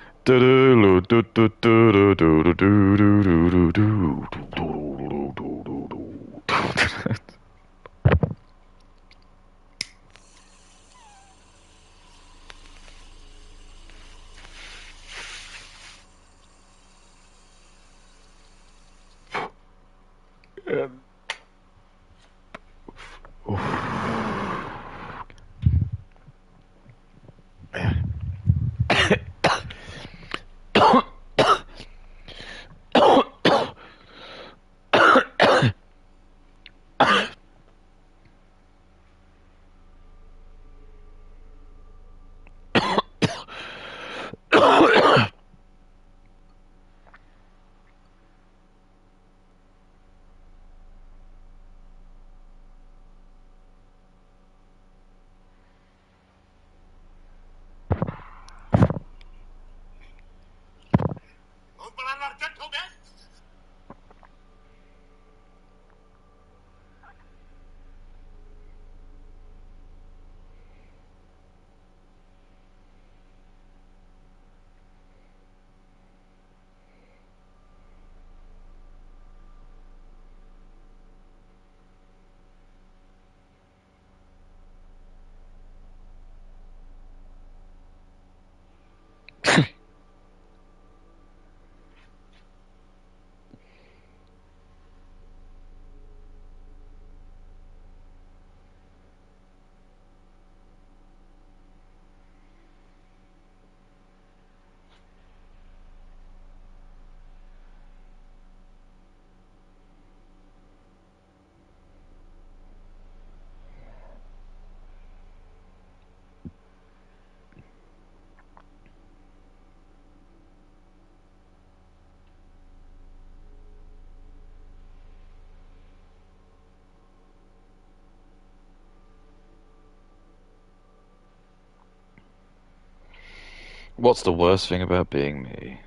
What's the worst thing about being me?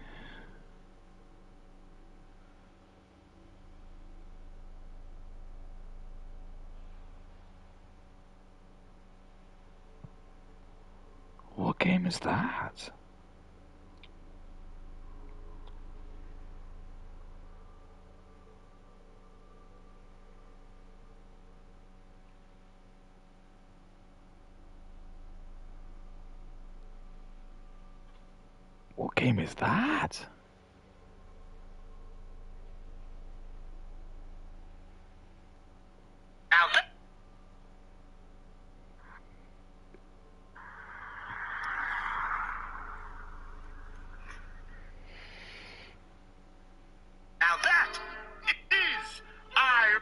What game is that? What game is that? Now that is I.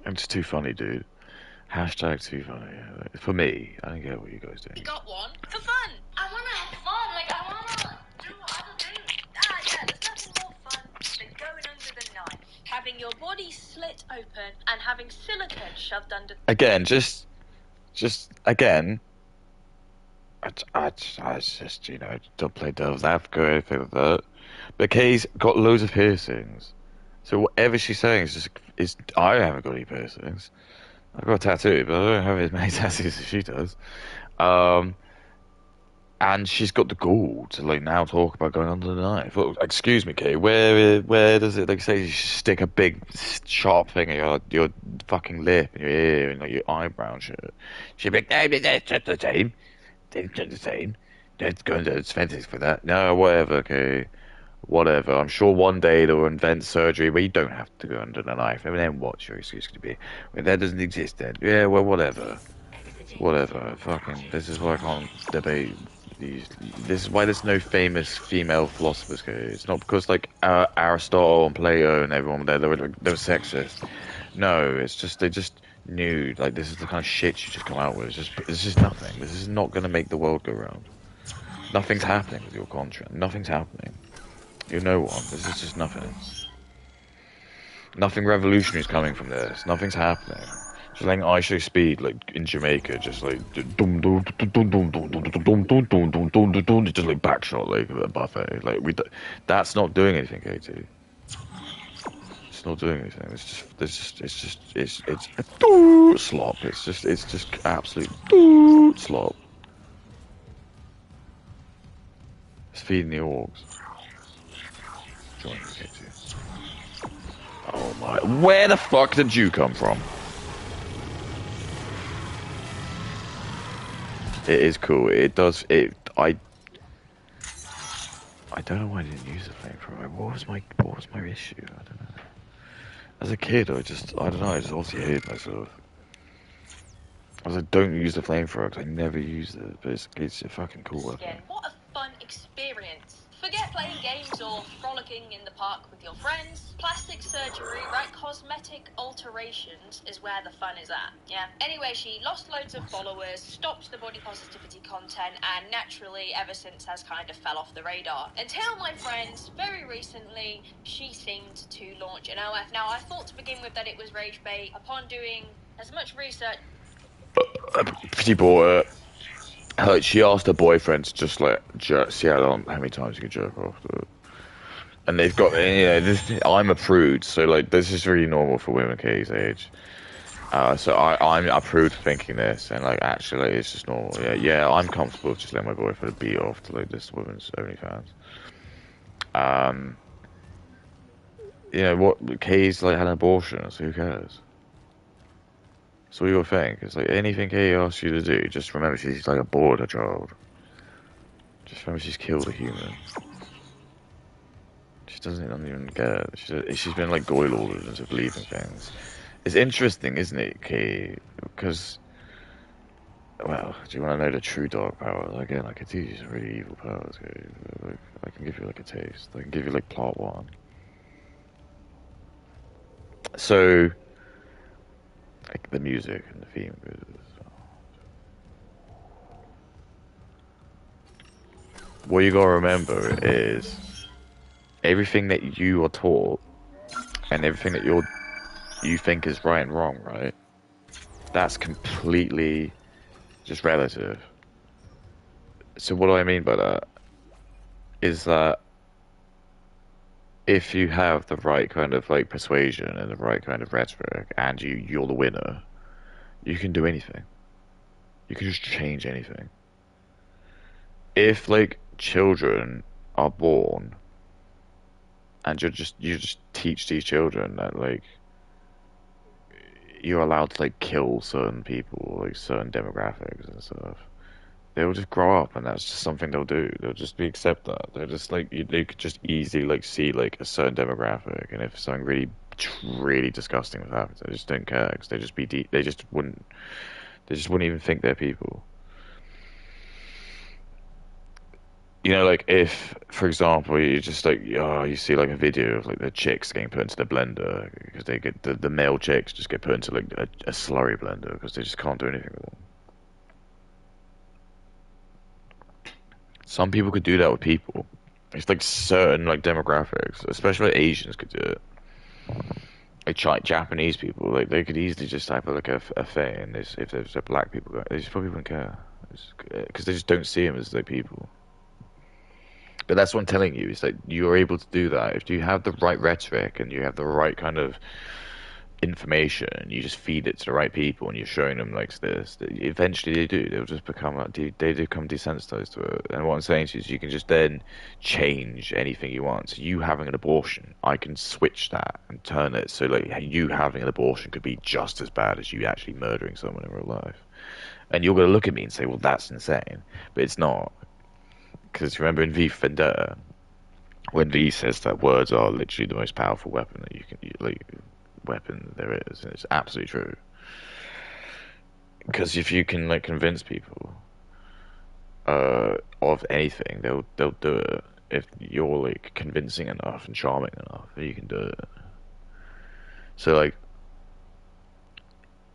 I'm just too funny, dude. Hashtag too funny. For me, I don't get what you guys We do. got one for fun. I wanna have fun. Like, I wanna do other things. Yeah, there's nothing more fun than going under the knife, having your body slit open, and having silicone shoved under. Again, just again. I just, don't play devil's advocate or anything like that. But Kay's got loads of piercings. So whatever she's saying is I haven't got any piercings. I've got a tattoo, but I don't have as many tattoos as she does. Um, and she's got the gall to like now talk about going under the knife. Well, excuse me, Kay, where does it like say you should stick a big sharp thing in your fucking lip and your ear and like your eyebrow and shit? She'd be like, no, but that's just the same. It's just the same. Don't go into expenses for that. No, whatever, okay. Whatever. I'm sure one day they'll invent surgery where you don't have to go under the knife. And then what's your excuse going to be? Well, that doesn't exist then. Yeah, well, whatever. Whatever. Fucking. This is why I can't debate these. This is why there's no famous female philosophers. Okay? It's not because like Aristotle and Plato and everyone there they were sexist. No, it's just they just knew like this is the kind of shit you just come out with. It's just nothing. This is not going to make the world go round. Nothing's happening with your contract. Nothing's happening. You're no one. This is just nothing. Nothing revolutionary is coming from this. Nothing's happening. Just like I Show Speed, like in Jamaica, just like dum dum dum dum dum dum dum dum dum dum dum dum dum dum, just like backshot like a buffet. Like that's not doing anything, Katie. It's not doing anything. It's a slop. It's just absolute slop. It's feeding the orcs. Join me, Katie. Oh my! Where the fuck did you come from? It is cool. It does. I don't know why I didn't use the flamethrower. What was my issue? I don't know. As a kid, I don't know. I just obviously hated myself. I was like, don't use the flamethrower because I never used it. But it's a fucking cool weapon. What a fun experience. Forget playing games or frolicking in the park with your friends. Plastic surgery, right? Cosmetic alterations is where the fun is at, yeah? Anyway, she lost loads of followers, stopped the body positivity content, and naturally, ever since, has kind of fell off the radar. Until, my friends, very recently, she seemed to launch an OF. Now, I thought to begin with that it was rage bait. Upon doing as much research... She bought it. She asked her boyfriend to just like see how many times he could jerk off to it. And they've got, I'm a prude, so like this is really normal for women Kay's age. So I'm a prude thinking this, and like actually it's just normal. Yeah, I'm comfortable with just letting my boyfriend beat off to like this woman's OnlyFans. What Kay's like had an abortion, so who cares? So what do you think? It's like anything Kay asks you to do, just remember she's like aborted a child. Just remember she's killed a human. She doesn't even get it. She's been like goy ordered into believing things. It's interesting, isn't it, Kay? Because, well, do you want to know the true dark powers? Again, I can teach you some really evil powers. Okay? Like, I can give you like a taste. I can give you like plot one. So, like the music and the theme. What you gotta remember is everything that you are taught and everything that you think is right and wrong, right? That's completely just relative. So what do I mean by that? Is that if you have the right kind of like persuasion and the right kind of rhetoric and you're the winner, you can do anything. You can just change anything. If like children are born and you just teach these children that like you're allowed to like kill certain people, like certain demographics and stuff, they'll just grow up and that's just something they'll do. They'll just accept that. They're just like they could just easily like see like a certain demographic, and if something really disgusting would happen, they just don't care because they just wouldn't even think they're people. You know, like if, for example, you just like you see like a video of like the chicks getting put into the blender because they get the male chicks just get put into like a slurry blender because they just can't do anything with them. Some people could do that with people. It's like certain like demographics, especially Asians could do it. Like Japanese people, like they could easily just type like a thing, and if there's a black people, they just probably wouldn't care because they just don't see them as their people. But that's what I'm telling you. Is that you're able to do that if you have the right rhetoric and you have the right kind of information. You just feed it to the right people, and you're showing them like this. Eventually, they do. They'll just become like they become desensitized to it. And what I'm saying to you is, you can just then change anything you want. So you having an abortion, I can switch that and turn it so like you having an abortion could be just as bad as you actually murdering someone in real life. And you're gonna look at me and say, "Well, that's insane," but it's not. Because remember in V for Vendetta, when V says that words are literally the most powerful weapon that like weapon there is, and it's absolutely true. Because if you can like convince people of anything, they'll do it. If you're like convincing enough and charming enough, you can do it. So like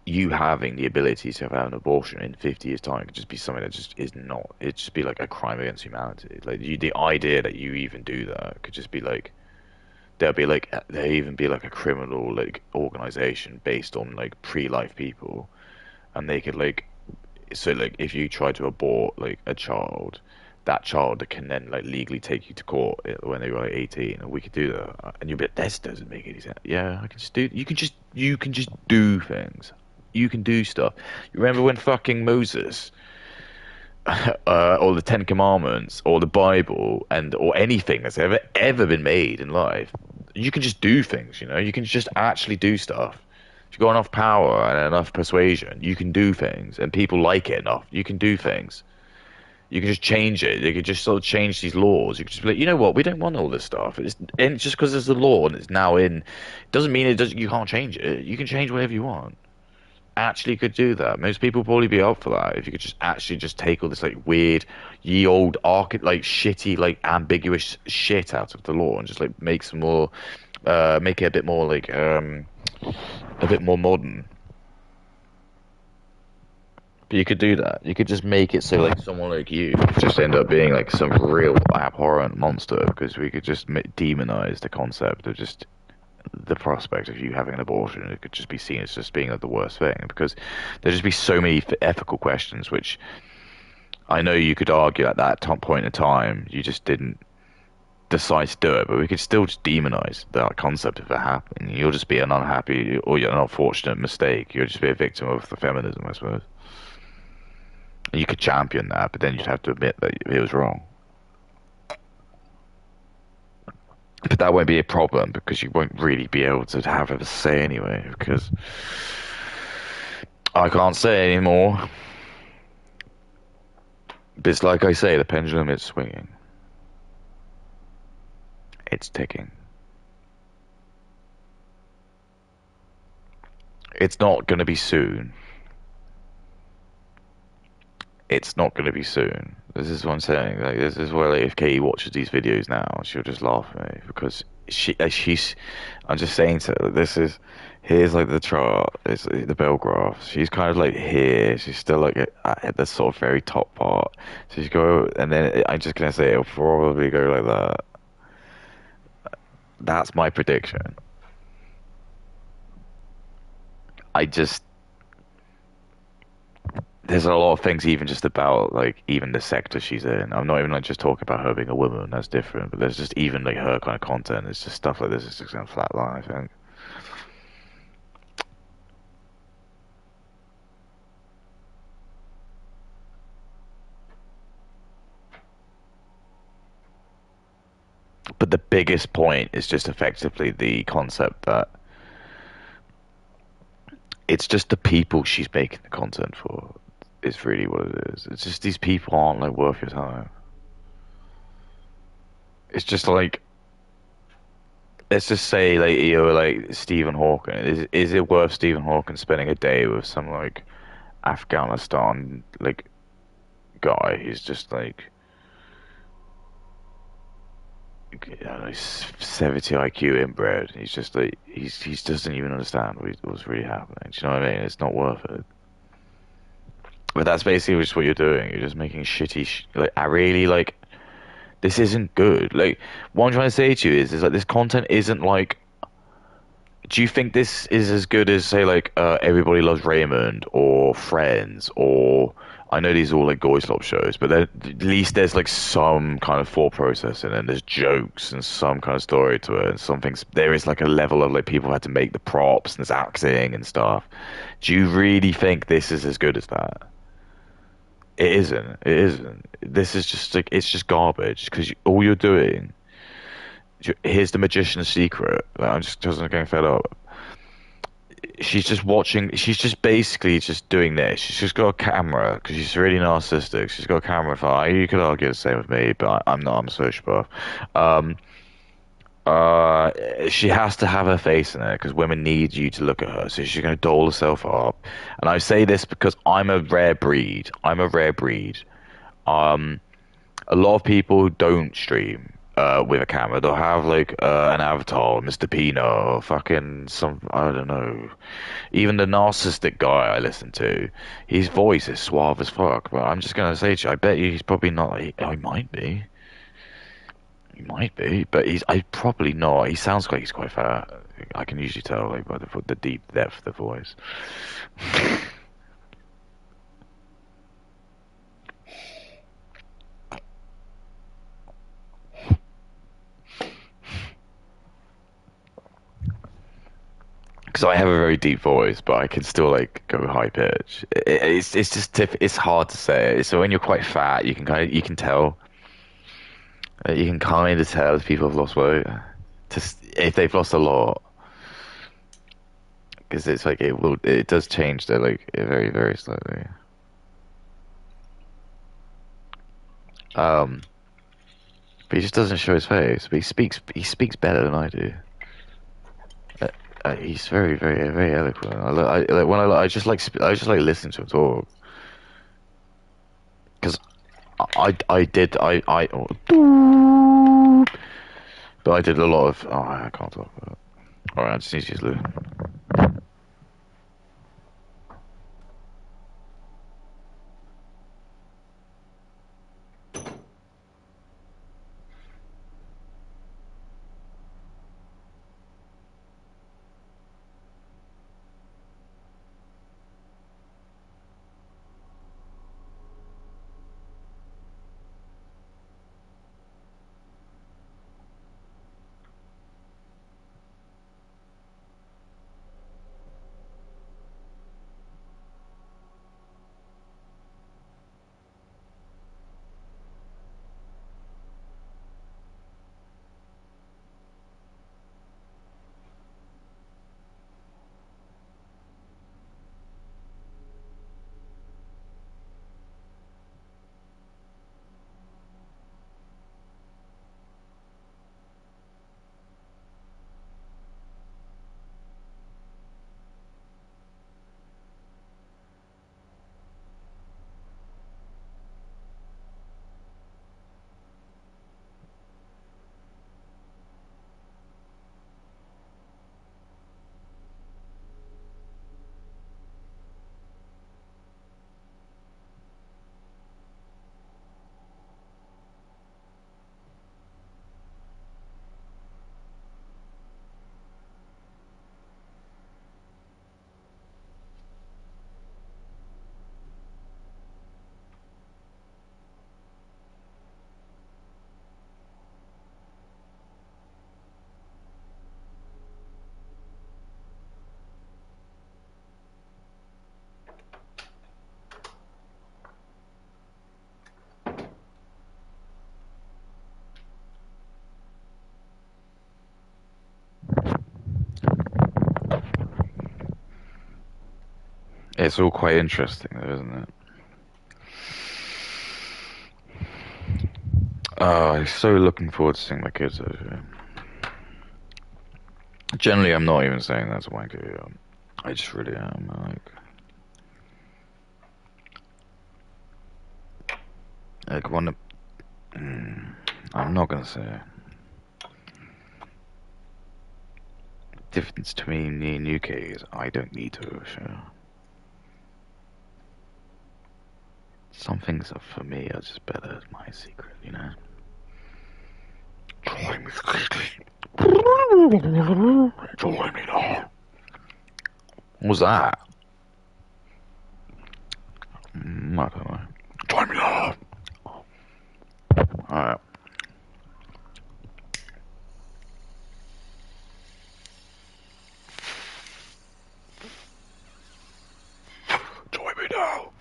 you having the ability to have an abortion in 50 years' time could just be something that just is not. It'd just be like a crime against humanity. Like the idea that you even do that could just be like there'll even be like a criminal like organization based on like pre-life people, and they could like so like if you try to abort like a child, that child can then like legally take you to court when they were like 18, and we could do that. And you'll be like, this doesn't make any sense. Yeah, I can just do. You can just do things. You can do stuff. You remember when fucking Moses, or the Ten Commandments, or the Bible, and or anything that's ever been made in life, you can just do things. You know, you can just actually do stuff. If you've got enough power and enough persuasion, you can do things, and people like it enough. You can do things. You can just change it. You could just sort of change these laws. You could just be like, you know what? We don't want all this stuff. And just because there's a law and it's now in, doesn't mean it doesn't. You can't change it. You can change whatever you want. Actually, could do that. Most people would probably be up for that if you could just actually just take all this like weird, ye old like shitty, like ambiguous shit out of the law and just like make some more, make it a bit more like a bit more modern. But you could do that. You could just make it so like someone like you just end up being like some real abhorrent monster because we could just demonize the concept of just the prospect of you having an abortion. It could just be seen as just being like the worst thing because there'd just be so many ethical questions which I know you could argue at that point in time you just didn't decide to do it, but we could still just demonize that concept of it happening. You'll just be an unhappy or an unfortunate mistake. You'll just be a victim of the feminism, I suppose. You could champion that, but then you'd have to admit that it was wrong. But that won't be a problem because you won't really be able to have a say anyway, because I can't say anymore. But it's like I say, the pendulum is swinging. It's ticking. It's not going to be soon. It's not going to be soon. This is what I'm saying. Like, this is where like, if Katie watches these videos now, she'll just laugh at me because she's. I'm just saying to her, here's like the chart, it's the bell graph. She's kind of like here. She's still like at the sort of very top part. So she's go, and then I'm just gonna say it'll probably go like that. That's my prediction. I just there's a lot of things even just about like even the sector she's in. I'm not even like just talking about her being a woman, that's different, but there's just even like her kind of content, it's just stuff like this is just gonna flatline, I think. But the biggest point is just effectively the concept that it's just the people she's making the content for is really what it is. It's just these people aren't like worth your time. It's just like let's just say like you're like Stephen Hawking. Is it worth Stephen Hawking spending a day with some like Afghanistan like guy who's just like I don't know, 70 IQ inbred. He's just like he doesn't even understand what's really happening. Do you know what I mean? It's not worth it. But that's basically just what you're doing. You're just making shitty. Like I really like. This isn't good. Like what I'm trying to say to you is like this content isn't like. Do you think this is as good as say like Everybody Loves Raymond or Friends or I know these are all like Goislop shows, but at least there's like some kind of thought process in it. And there's jokes and some kind of story to it, and something's there is like a level of like people had to make the props and there's acting and stuff. Do you really think this is as good as that? It isn't. It isn't. This is just like it's just garbage because all you're doing. Here's the magician's secret. Like, I'm just getting fed up. She's just watching. She's just basically just doing this. She's just got a camera because she's really narcissistic. She's got a camera for. You could argue the same with me, but I'm not. I'm a sociopath. Um, uh, she has to have her face in it because women need you to look at her. So she's going to doll herself up. And I say this because I'm a rare breed. I'm a rare breed. Um, a lot of people don't stream with a camera. They'll have like an avatar, Mr. Pino, or fucking some I don't know. Even the narcissistic guy I listen to, his voice is suave as fuck. But I'm just gonna say to you, I bet you he's probably not. He might be. He might be, but I probably not. He sounds like he's quite fat. I can usually tell like by the deep depth of the voice. Because I have a very deep voice, but I can still like go high pitch. It's just it's hard to say. So when you're quite fat, you can tell you can kind of tell if people have lost weight, if they've lost a lot, because it's like it does change their like very slightly. Um, but he just doesn't show his face. But he speaks better than I do. He's very eloquent. Like when I just like listening to him talk because I did I but I did a lot of I can't talk about it. All right, I just need to use Lou. It's all quite interesting, though, isn't it? Oh, I'm so looking forward to seeing my kids over here. Generally, I'm not even saying that's wanky. I just really am. Like one. I'm not gonna say. difference between me and UK is I don't need to share. Some things are for me are just better as my secret, you know? Join me, join me now. What was that? I don't know. Join me now. Alright. Join me now.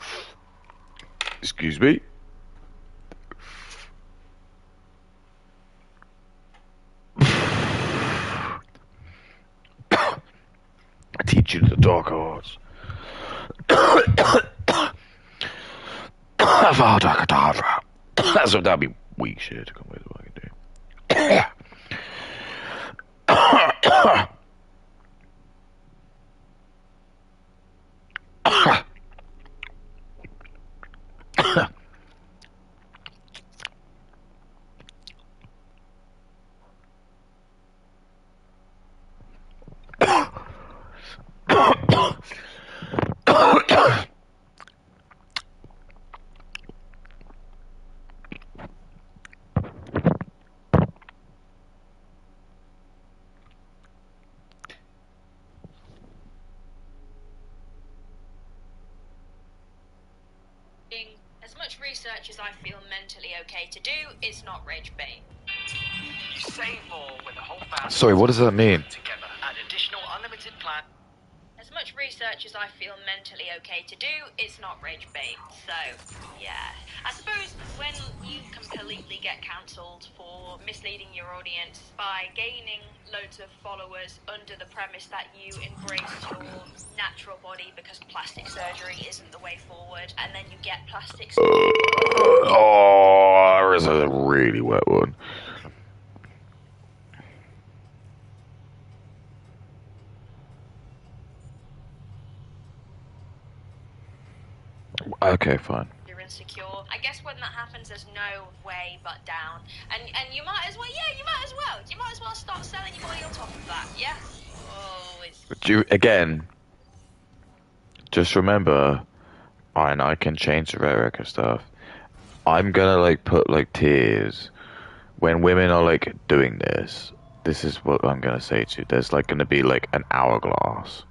Excuse me? I teach you the dark arts. Avada Kedavra. That's what that'd be weak shit to come with what I can As much research as I feel mentally okay to do, it's not rage bait. You save more when the whole family. Sorry, what does that mean? Together at additional unlimited plan. As much research as I feel mentally okay to do, it's not rage bait. So, yeah. I suppose when you completely get cancelled for misleading your audience by gaining loads of followers under the premise that you embrace your natural body because plastic surgery isn't the way forward, and then you get plastic surgery. Oh, that is a really wet one. Okay, fine. You're insecure. I guess when that happens, there's no way but down. And you might as well, you might as well start selling your body on top of that, yeah? Oh, it's... Again, just remember, and I can change the rhetoric and stuff. I'm gonna like put like tears when women are like doing this. This is what I'm gonna say to you. There's like gonna be like an hourglass,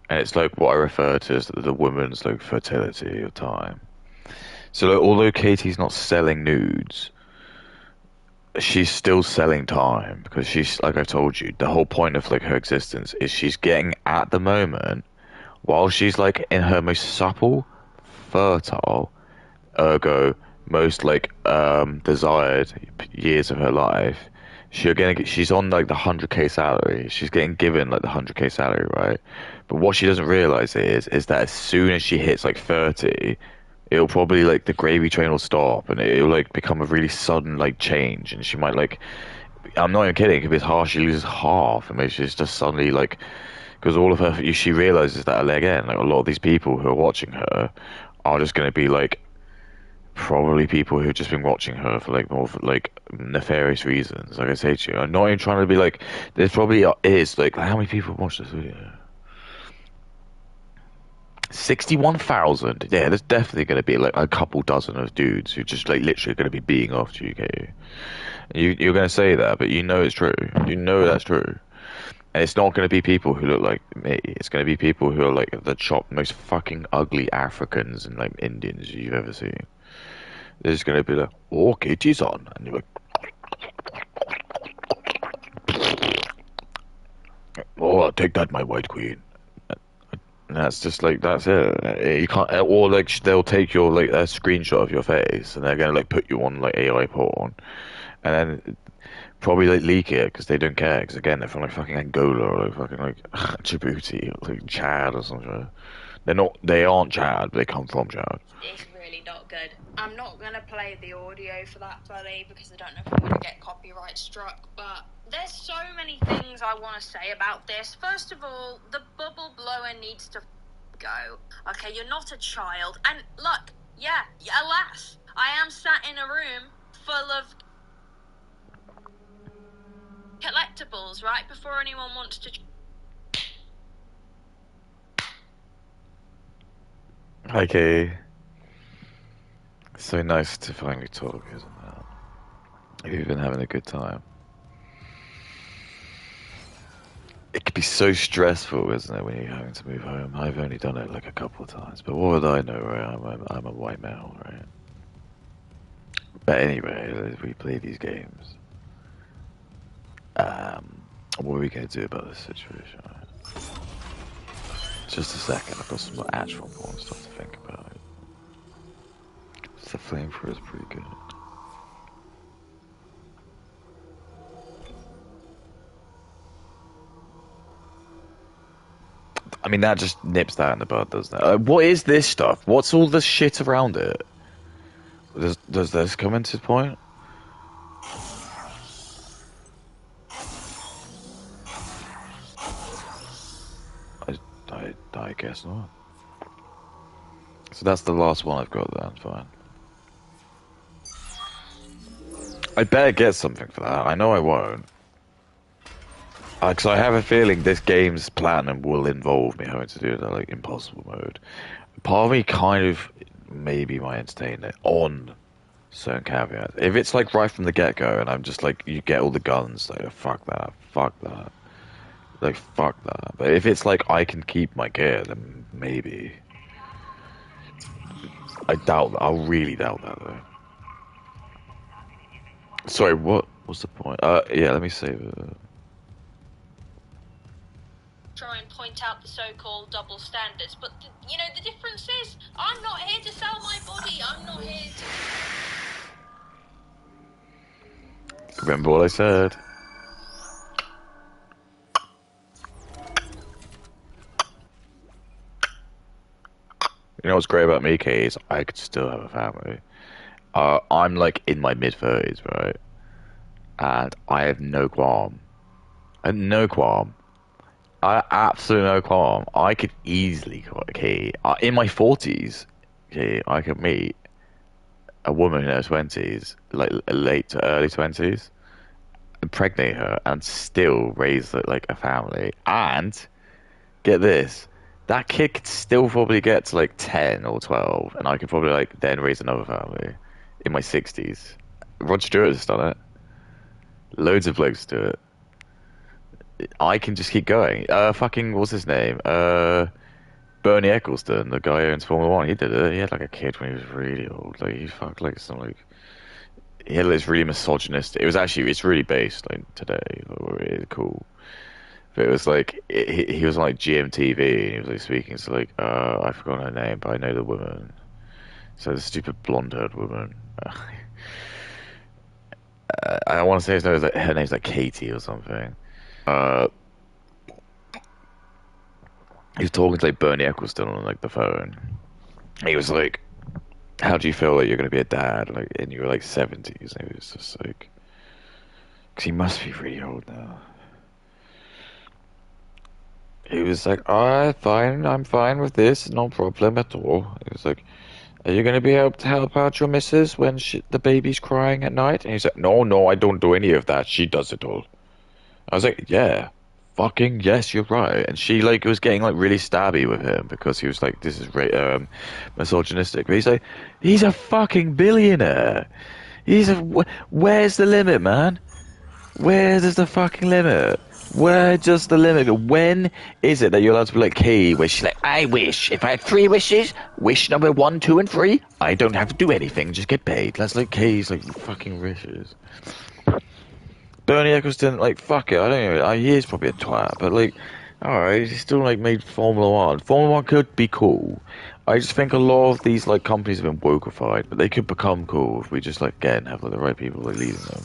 and it's like what I refer to as the woman's like fertility of time. So like, although Katie's not selling nudes, she's still selling time because she's like I told you. The whole point of like her existence is she's getting at the moment while she's like in her most supple, fertile, ergo most like desired years of her life. She's on like the 100k salary. She's getting given like the 100k salary, right? But what she doesn't realize is that as soon as she hits like 30, it'll probably like the gravy train will stop and it'll like become a really sudden like change, and she might like, I'm not even kidding, it could be as harsh, she loses half, and maybe she's just suddenly like, because all of her, she realizes that again, like a lot of these people who are watching her are just going to be like probably people who've just been watching her for like more for, like nefarious reasons. Like I say to you, I'm not even trying to be like, there's probably is like how many people watch this video? 61,000. Yeah, there's definitely going to be like a couple dozen of dudes who just like literally going to be being after you, okay? You're going to say that, but you know it's true. You know that's true. And it's not going to be people who look like me. It's going to be people who are like the most fucking ugly Africans and like Indians you've ever seen. They're just going to be like, oh, Katie's on. And you're like, oh, I'll take that, my white queen. And that's just like, that's it. You can't, or like they'll take your like a screenshot of your face and they're going to like put you on like AI porn. And then probably like leak it because they don't care. Because again, they're from like fucking Angola or like fucking like Djibouti or like Chad or something. They aren't Chad, but they come from Chad. It's really not good. I'm not gonna play the audio for that fully because I don't know if I'm gonna get copyright struck, but there's so many things I want to say about this. First of all, the bubble blower needs to go. Okay, you're not a child. And look, yeah, alas, I am sat in a room full of collectibles right before anyone wants to Okay. So nice to finally talk, isn't it? You've been having a good time. It could be so stressful, isn't it, when you're having to move home? I've only done it like a couple of times, but what would I know, right? I'm a white male, right? But anyway, we play these games. What are we gonna do about this situation? Right? Just a second, I've got some more actual important stuff to think about. The flamethrower is pretty good. I mean, that just nips that in the bud, doesn't it? What is this stuff? What's all the shit around it? Does this come into point? I guess not. So that's the last one I've got then, fine. I better get something for that. I know I won't. Because I have a feeling this game's platinum will involve me having to do the like impossible mode. Part of me kind of maybe might entertain it on certain caveats. If it's like right from the get-go and I'm just like, you get all the guns, like, oh, fuck that, like, fuck that. But if it's like, I can keep my gear, then maybe. I doubt that. I really doubt that, though. Sorry, what was the point? Yeah, let me save it. Try and point out the so-called double standards, but you know the difference is I'm not here to sell my body. I'm not here to. Remember what I said. You know what's great about me, Kay, is I could still have a family. I'm like in my mid-30s, right? And I have no qualm. No qualm. I absolutely no qualm. I could easily, okay, in my 40s, okay, I could meet a woman in her 20s, like late to early 20s, impregnate her, and still raise like a family. And get this, that kid could still probably get to like 10 or 12, and I could probably like then raise another family in my 60s. Rod Stewart has done it. Loads of blokes do it. I can just keep going. Fucking, what's his name? Bernie Ecclestone, the guy who owns Formula One, he did it. He had like a kid when he was really old. Like, he fucked like some like. He had this really misogynistic. It's really based like today. Like, really cool. But it was like, he was on like GMTV and he was like speaking to like, I forgot her name, but I know the woman. So the stupid blonde haired woman. I want to say her name's like Katie or something. He was talking to like Bernie Ecclestone on like the phone. He was like, "How do you feel that you're gonna be a dad? Like, in your like 70s?" And he was just like, "Cause he must be really old now." He was like, "Oh, fine. I'm fine with this. No problem at all." He was like, "Are you gonna be able to help out your missus when the baby's crying at night?" And he's like, "No, no, I don't do any of that. She does it all." I was like, "Yeah, fucking yes, you're right." And she like was getting like really stabby with him because he was like, "This is misogynistic." But he's like, he's a fucking billionaire. Where's the limit, man? Where does the fucking limit? Where does the limit go? When is it that you're allowed to be like Kay, where she's like, I wish if I had 3 wishes, wish number 1, 2, and 3, I don't have to do anything, just get paid. That's like Kay's like fucking wishes. Bernie Ecclestone, like, fuck it, I don't know, he is probably a twat, but like, alright, he's still like made Formula One. Formula One could be cool. I just think a lot of these like companies have been wokeified, but they could become cool if we just like again have like the right people like leading them.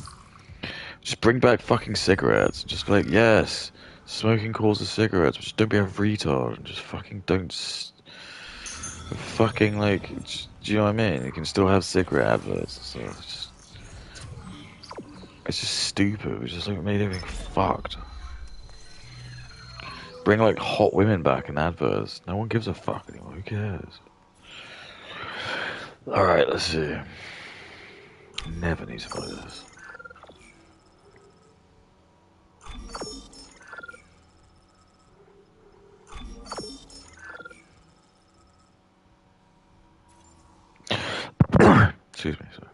Just bring back fucking cigarettes. Just be like, yes, smoking causes cigarettes, but just don't be a retard. Just fucking don't. Fucking like, do you know what I mean? You can still have cigarette adverts. So it's just stupid. We just like made everything fucked. Bring like hot women back in adverts. No one gives a fuck anymore. Who cares? All right, let's see. Never need to play this. Excuse me, sir.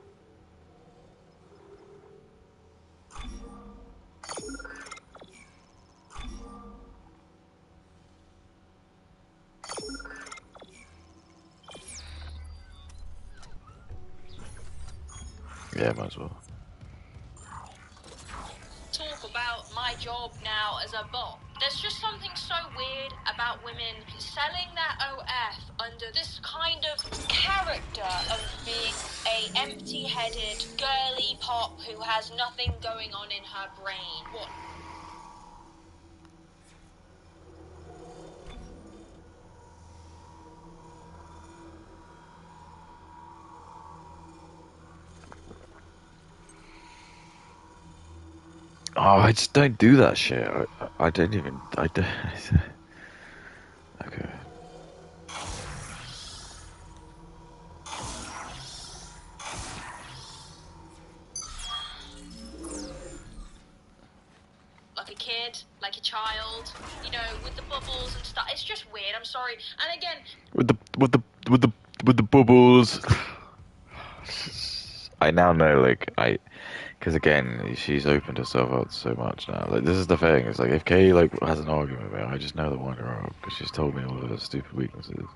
Yeah, might as well. Talk about my job now as a bot. There's just something so weird about women selling their OF under this kind of character of being a empty-headed girly pop who has nothing going on in her brain. What? Oh, I just don't do that shit. I don't even. I don't. Okay. Like a kid, like a child, you know, with the bubbles and stuff. It's just weird. I'm sorry. And again, With the bubbles. I now know, like, because again, she's opened herself up so much now. Like, this is the thing. It's like if Kay like has an argument with me, I just know to wind her up because she's told me all of her stupid weaknesses.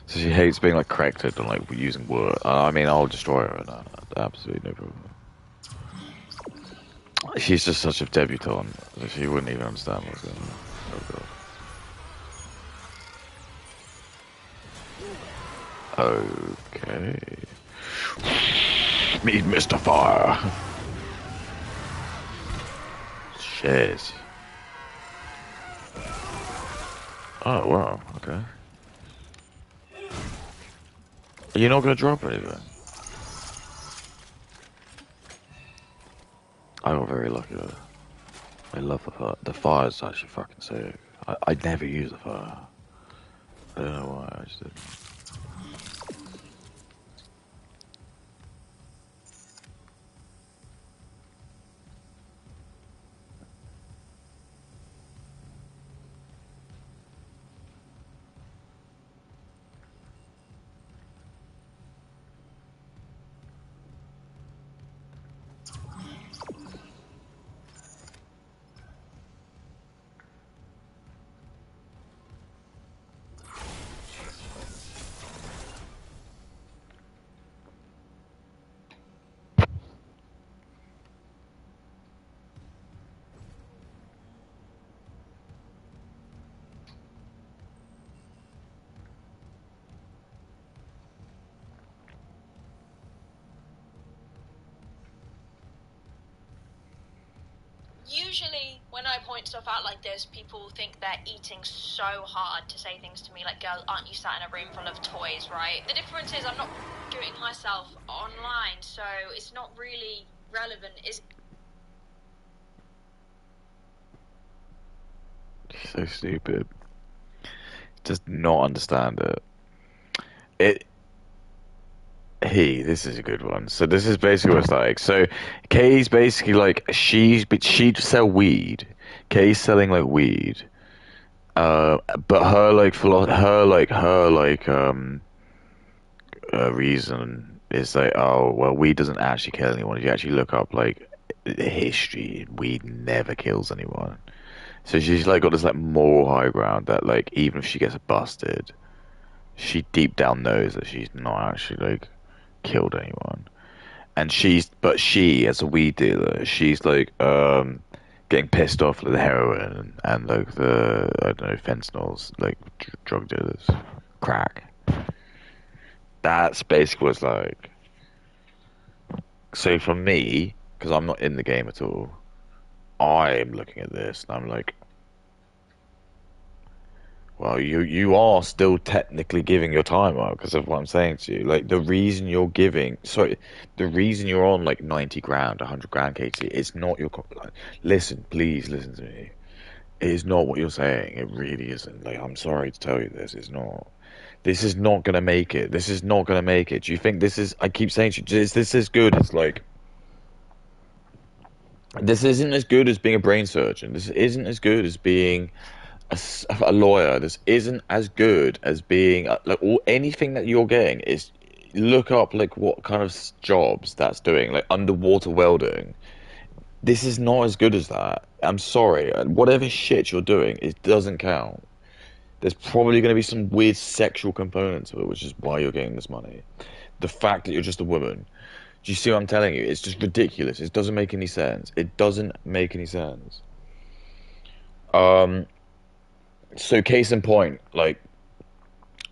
So she hates being like corrected and like using words. I mean, I'll destroy her. No, absolutely no problem. She's just such a debutante that she wouldn't even understand what's going on. Oh god. Okay. Meet Mr. Fire. Shit. Oh wow. Okay. You're not gonna drop anything. I got very lucky though. I love the fire. The fire's actually fucking sick. I never use the fire. I don't know why, I just didn't. usually when I point stuff out like this, people think they're eating so hard to say things to me like, girl, aren't you sat in a room full of toys, right? The difference is I'm not doing myself online, so it's not really relevant, is So stupid. Just not understand it. This is a good one. So this is basically what it's like. So Kay's basically like she'd sell weed. Kay's selling like weed. But her reason is like, oh well, weed doesn't actually kill anyone. If you actually look up like the history, weed never kills anyone. So she's like got this like moral high ground that like even if she gets busted, she deep down knows that she's not actually like killed anyone. And but she as a weed dealer, she's like getting pissed off with the heroin and like the I don't know fentanyls, like drug dealers, crack. That's basically what it's like. So for me, because I'm not in the game at all, I'm looking at this and I'm like, well, you are still technically giving your time up because of what I'm saying to you. Like the reason the reason you're on like 90 grand, 100 grand, KT, it's not your. Like, listen, please listen to me. It is not what you're saying. It really isn't. Like I'm sorry to tell you this. It's not. This is not gonna make it. This is not gonna make it. Do you think this is? I keep saying to you, is this as good as like? This isn't as good as being a brain surgeon. This isn't as good as being a lawyer. This isn't as good as being like anything that you're getting is look up like what kind of jobs that's doing, like underwater welding. This is not as good as that. I'm sorry. Whatever shit you're doing, it doesn't count. There's probably going to be some weird sexual component to it, which is why you're getting this money. The fact that you're just a woman. Do you see what I'm telling you? It's just ridiculous. It doesn't make any sense. It doesn't make any sense. So case in point, like,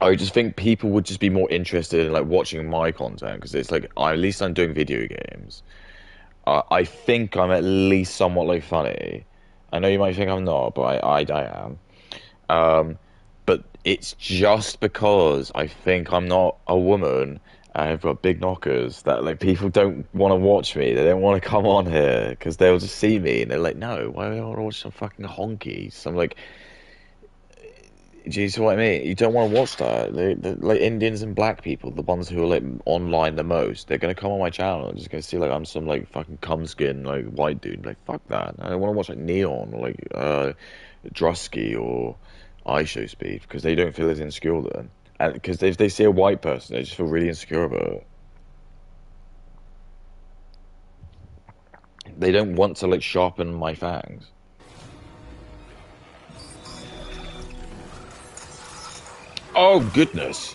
I just think people would just be more interested in like watching my content because it's like at least I'm doing video games. I think I'm at least somewhat like funny. I know you might think I'm not, but I am. But it's just because I think I'm not a woman and I've got big knockers that like people don't want to watch me. They don't want to come on here because they'll just see me and they're like, no, why do I want to watch some fucking honkies? I'm like, do you see what I mean? You don't want to watch that. Like Indians and black people, the ones who are like online the most, they're gonna come on my channel and just gonna see like I'm some like fucking cum skin like white dude. Like fuck that. I don't want to watch like Neon or like Drusky or iShow Speed because they don't feel as insecure then. And because if they see a white person, they just feel really insecure about it. They don't want to like sharpen my fangs. Oh goodness.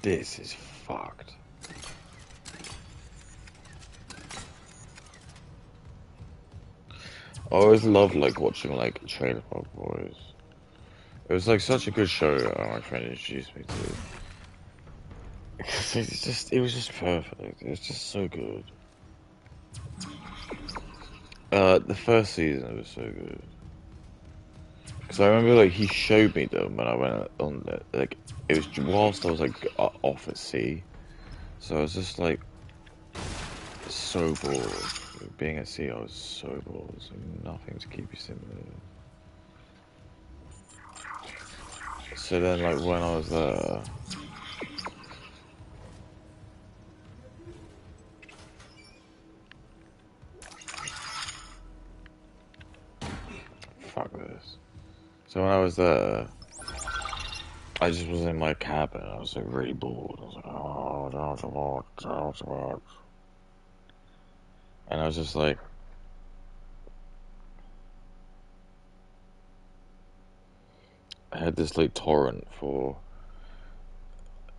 This is fucked. I always loved like watching like Trailer Park Boys. It was like such a good show that my friend introduced me to. It was just perfect. It was just so good. The first season was so good. Because I remember like he showed me them when I went on there. Like it was whilst I was like off at sea, so I was just like so bored. Being at sea, I was so bored. So nothing to keep you stimulated. So then, like when I was there, fuck this. So when I was there, I just was in my cabin. I was like really bored. I was like, oh, I don't want to watch. I don't want to watch. And I was just like, I had this like torrent for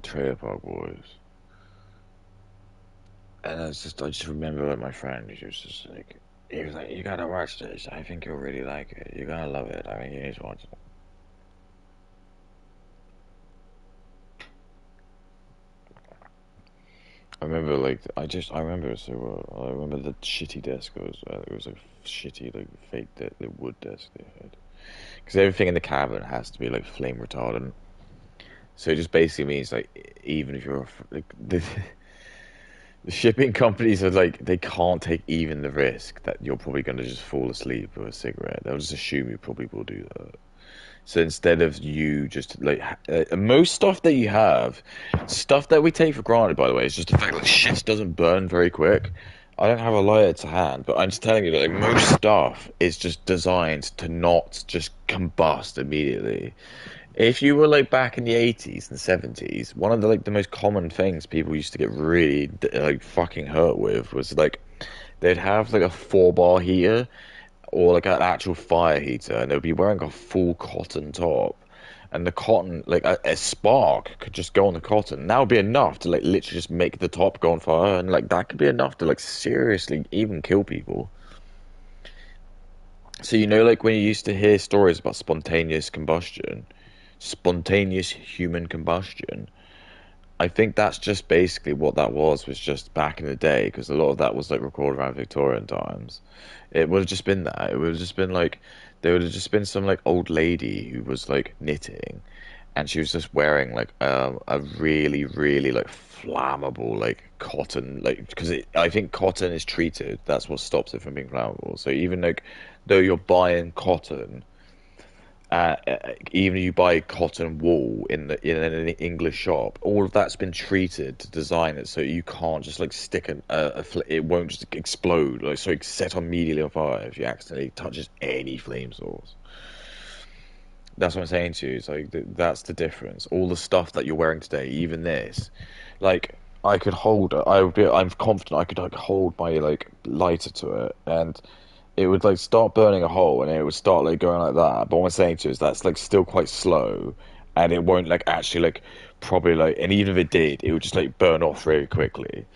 Trailer Park Boys, and I just remember like my friend. He was just like, he was like, you gotta watch this. I think you'll really like it. You're gonna love it. I mean, you need to watch it. I remember like I remember it so well. I remember the shitty desk it was a shitty like fake the wood desk they had because everything in the cabin has to be like flame retardant. So it just basically means like even if you're like the shipping companies are like they can't take even the risk that you're probably going to just fall asleep with a cigarette. They'll just assume you probably will do that. So instead of you just like most stuff that you have, stuff that we take for granted, by the way, is just the fact that shit doesn't burn very quick. I don't have a lighter to hand, but I'm just telling you that like most stuff is just designed to not just combust immediately. If you were like back in the 80s and 70s, one of the like the most common things people used to get really like fucking hurt with was like they'd have like a 4 bar heater or like an actual fire heater, and they'd be wearing a full cotton top, and the cotton, like a spark could just go on the cotton. And that would be enough to like literally just make the top go on fire, and like that could be enough to like seriously even kill people. So you know, like when you used to hear stories about spontaneous combustion, spontaneous human combustion. I think that's just basically what that was just back in the day, because a lot of that was like recorded around Victorian times. It would have just been that. It would have just been like there would have just been some like old lady who was like knitting, and she was just wearing like a really really like flammable like cotton, like because I think cotton is treated. That's what stops it from being flammable. So even like though you're buying cotton, even if you buy cotton wool in an English shop, all of that's been treated to design it so you can't just like stick it won't just explode, like so it's set immediately on fire if you accidentally touches any flame source. That's what I'm saying to you. It's like that's the difference. All the stuff that you're wearing today, even this, like I could hold it. I'm confident I could like hold my like lighter to it, and it would like start burning a hole, and it would start like going like that. But what I'm saying to you is that's like still quite slow, and it won't like actually like probably like. And even if it did, it would just like burn off very quickly.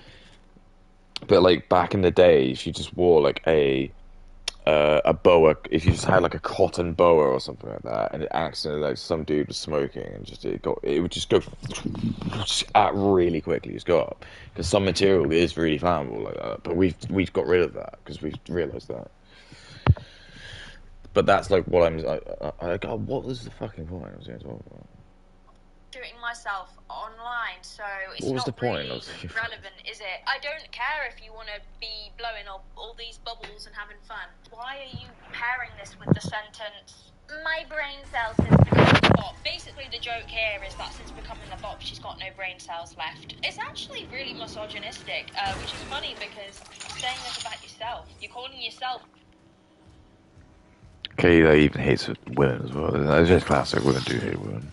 But like back in the day, if you just wore like a boa, if you just had like a cotton boa or something like that, and it accidentally like some dude was smoking, and just it would just go just at really quickly, just go up because some material is really flammable like that. But we've got rid of that because we've realised that. But that's like what God, what was the fucking point I was going to talk about? Shooting myself online, so it's What was not the point? really relevant, is it? I don't care if you want to be blowing up all these bubbles and having fun. Why are you pairing this with the sentence, my brain cells since becoming a bot? Basically, the joke here is that since becoming a bot, she's got no brain cells left. It's actually really misogynistic, which is funny because you're saying this about yourself. You're calling yourself... Okay, that even hates women as well. It's just classic. Women do hate women.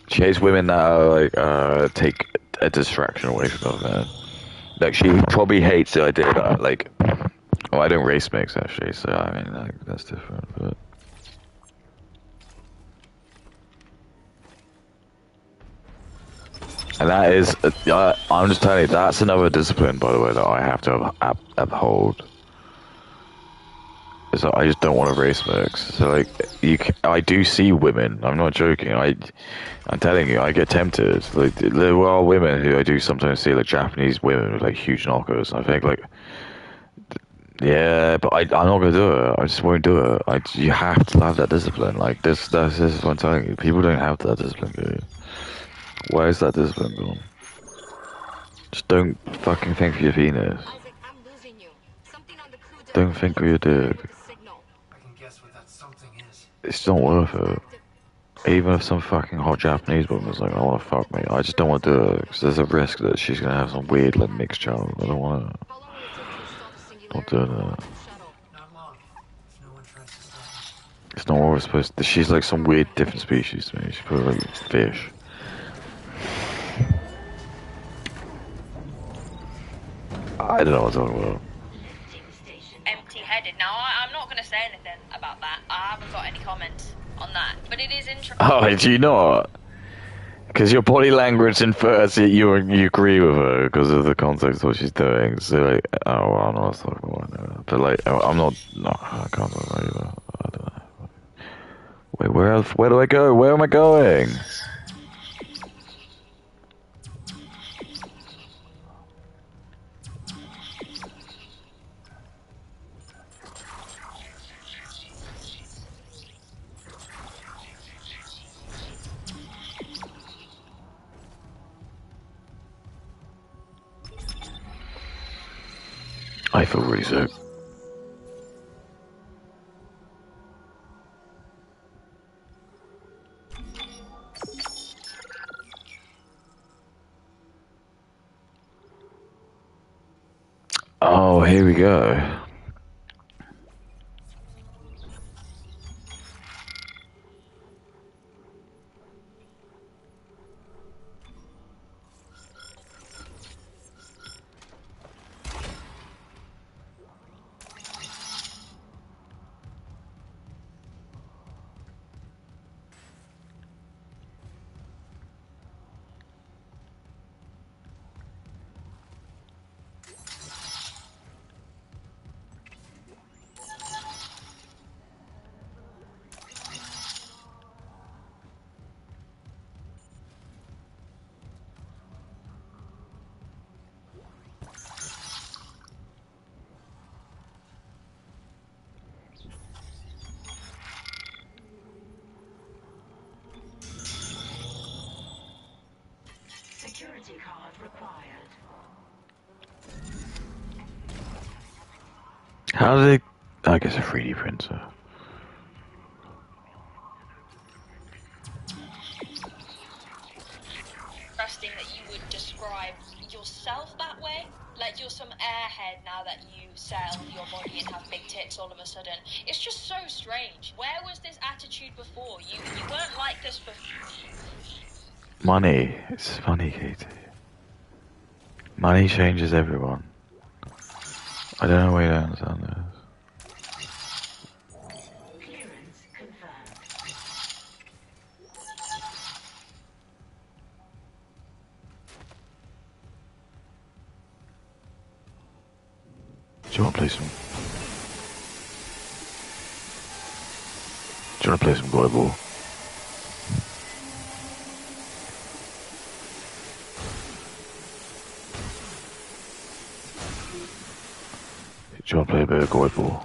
She hates women that are, like take a distraction away from other men. Like she probably hates the idea that like, well, I don't race mix actually, so I mean like, that's different. But and that is, I'm just telling you, that's another discipline, by the way, that I have to uphold. So I just don't want to race mix. So like, I do see women. I'm not joking. I'm telling you, I get tempted. Like there are women who I do sometimes see, like Japanese women with like huge knockers. And I think like, yeah, but I'm not gonna do it. I just won't do it. You have to have that discipline. Like this is what I'm telling you. People don't have that discipline, dude. Where is that discipline gone? Just don't fucking think for your penis. Isaac, I'm losing you. Something on the crew did Don't think for your dick. with the signal. I can guess what that something is. It's not worth it. Even if some fucking hot Japanese woman's like, I want to fuck me, I just don't want to do it because there's a risk that she's gonna have some weird like mixed child. I don't want it. How long will it take to install the Not singularity doing pod that. on the shuttle? Not long. If no one tries to stop me. It's not what we're supposed to. She's like some weird different species to me. She's probably like fish. I don't know what I'm talking about. empty-headed. Now, I'm not going to say anything about that. I haven't got any comments on that. But it is interesting. Oh, do you not? Because your body language infers that you agree with her because of the context of what she's doing. So like, oh, well, I'm not talking about that. But like, I'm not. No, I can't talk about either. I don't know. Wait, where else? Where do I go? Where am I going? I feel really sick. Oh, here we go. How do they? I guess a 3D printer. Interesting that you would describe yourself that way. Like you're some airhead now that you sell your body and have big tits all of a sudden. It's just so strange. Where was this attitude before? You weren't like this before. Money. It's funny, Katie. Money changes everyone. I don't know why you don't understand this. Clearance confirmed. Do you want to play some? Do you want to play some global? Do you want to play a bit of global?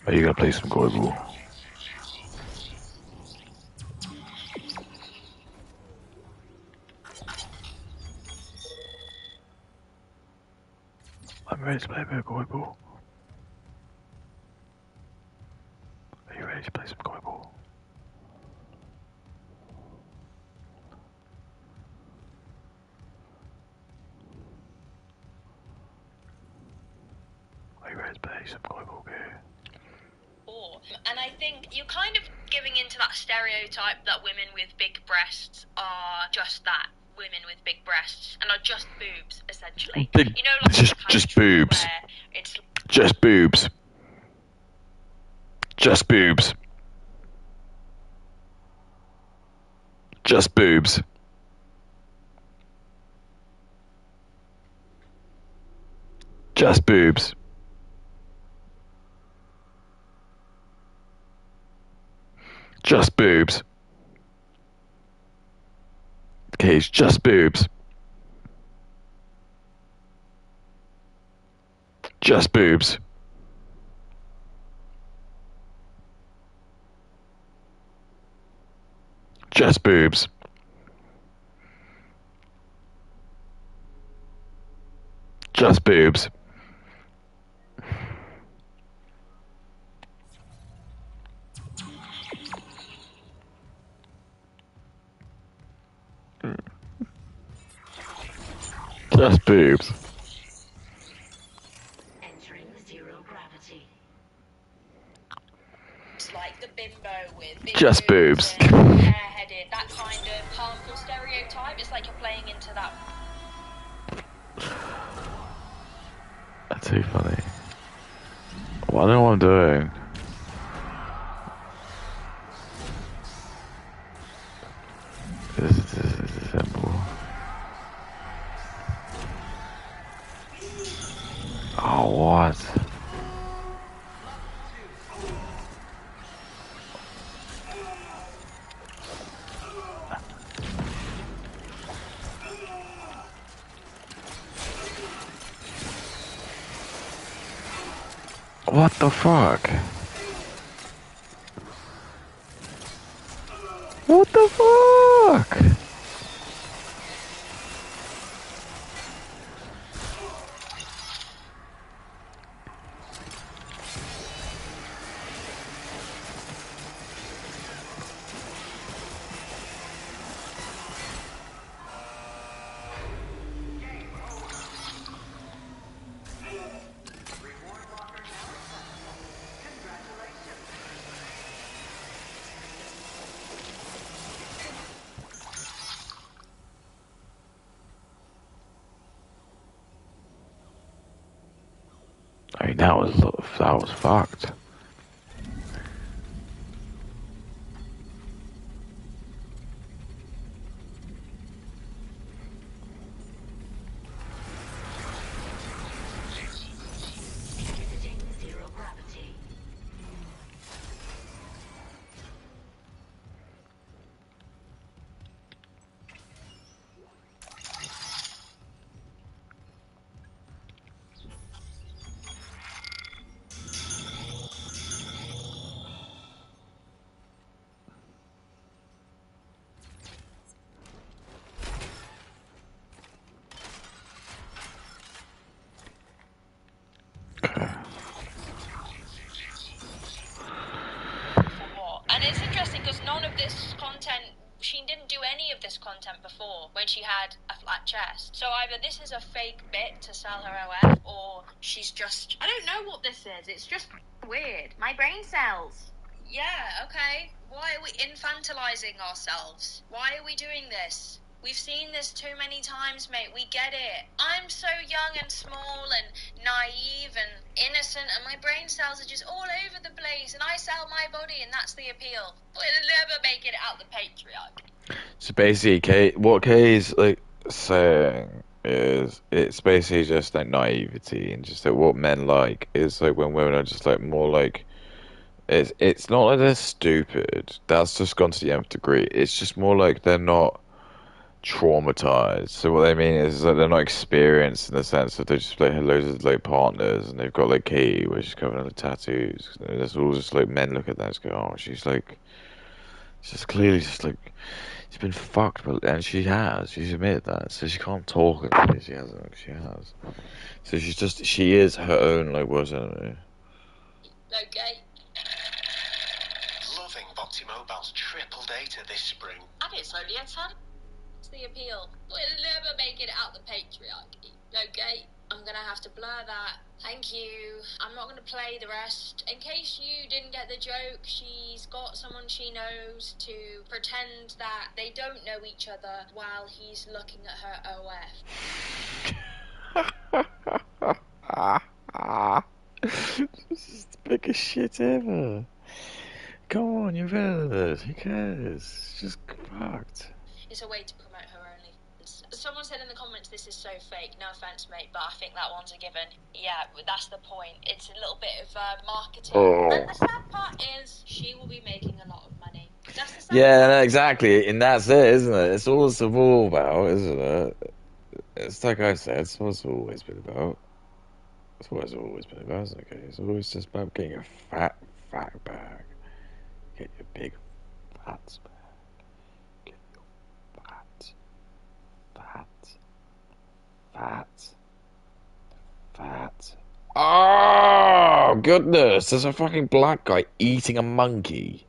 Are you gonna play some global? I'm ready to play a bit of global. Are you ready to play some global? Are you ready to play some global game? And I think you're kind of giving into that stereotype that women with big breasts are just that. Women with big breasts and are just boobs, essentially. Big, you know, like just boobs. It's Just boobs. Just boobs. Just boobs. Just boobs. Just boobs. Okay, it's just boobs. Just boobs. Just boobs. Just boobs. Just boobs. Entering zero gravity. like the bimbo with big Just boobs. and hair-headed, that kind of harmful stereotype. It's like you're playing into that. That's too funny. Well, I don't know what I'm doing. This is simple. Oh, what? What the fuck? What the fuck? I mean, that was fucked. Exiting zero gravity. when she had a flat chest. So either this is a fake bit to sell her OF, or she's just... I don't know what this is. It's just weird. My brain cells. Yeah, okay. Why are we infantilizing ourselves? Why are we doing this? We've seen this too many times, mate. We get it. I'm so young and small and naive and innocent, and my brain cells are just all over the place, and I sell my body, and that's the appeal. We'll never make it out the patriarchy. So basically, what Kay's like saying is it's basically just like naivety and just like what men like is like when women are just like more like it's not like they're stupid. That's just gone to the nth degree. It's just more like they're not traumatized. So what they mean is that they're not experienced in the sense that they just like had loads of like partners and they've got like Katie where she's covered under tattoos. That's all just like men look at that and just go, oh, she's like, she's clearly just like she's been fucked, but and she has. She's admitted that, so she can't talk about it. She hasn't. She has. So she is her own like worst enemy. Okay. Loving Boxy Mobile's triple data this spring. And it's only a ton. It's the appeal. We'll never make it out the patriarchy. Okay? I'm gonna have to blur that. Thank you. I'm not gonna play the rest. In case you didn't get the joke, she's got someone she knows to pretend that they don't know each other while he's looking at her OF. This is the biggest shit ever. Come on, you're better than this. Who cares? It's just fucked. It's a way to promote her only. Someone said in the comments this is so fake. No offense, mate, but I think that one's a given. Yeah, that's the point. It's a little bit of marketing. Oh. And the sad part is she will be making a lot of money. That's the sad Yeah, part. no, exactly. And that's it, isn't it? It's all it's all about, isn't it? It's like I said, it's what it's always been about. That's what it's always been about, isn't it? Okay? It's always just about getting a fat bag. Get your big fat bag. Get your fat. Oh, goodness. There's a fucking black guy eating a monkey.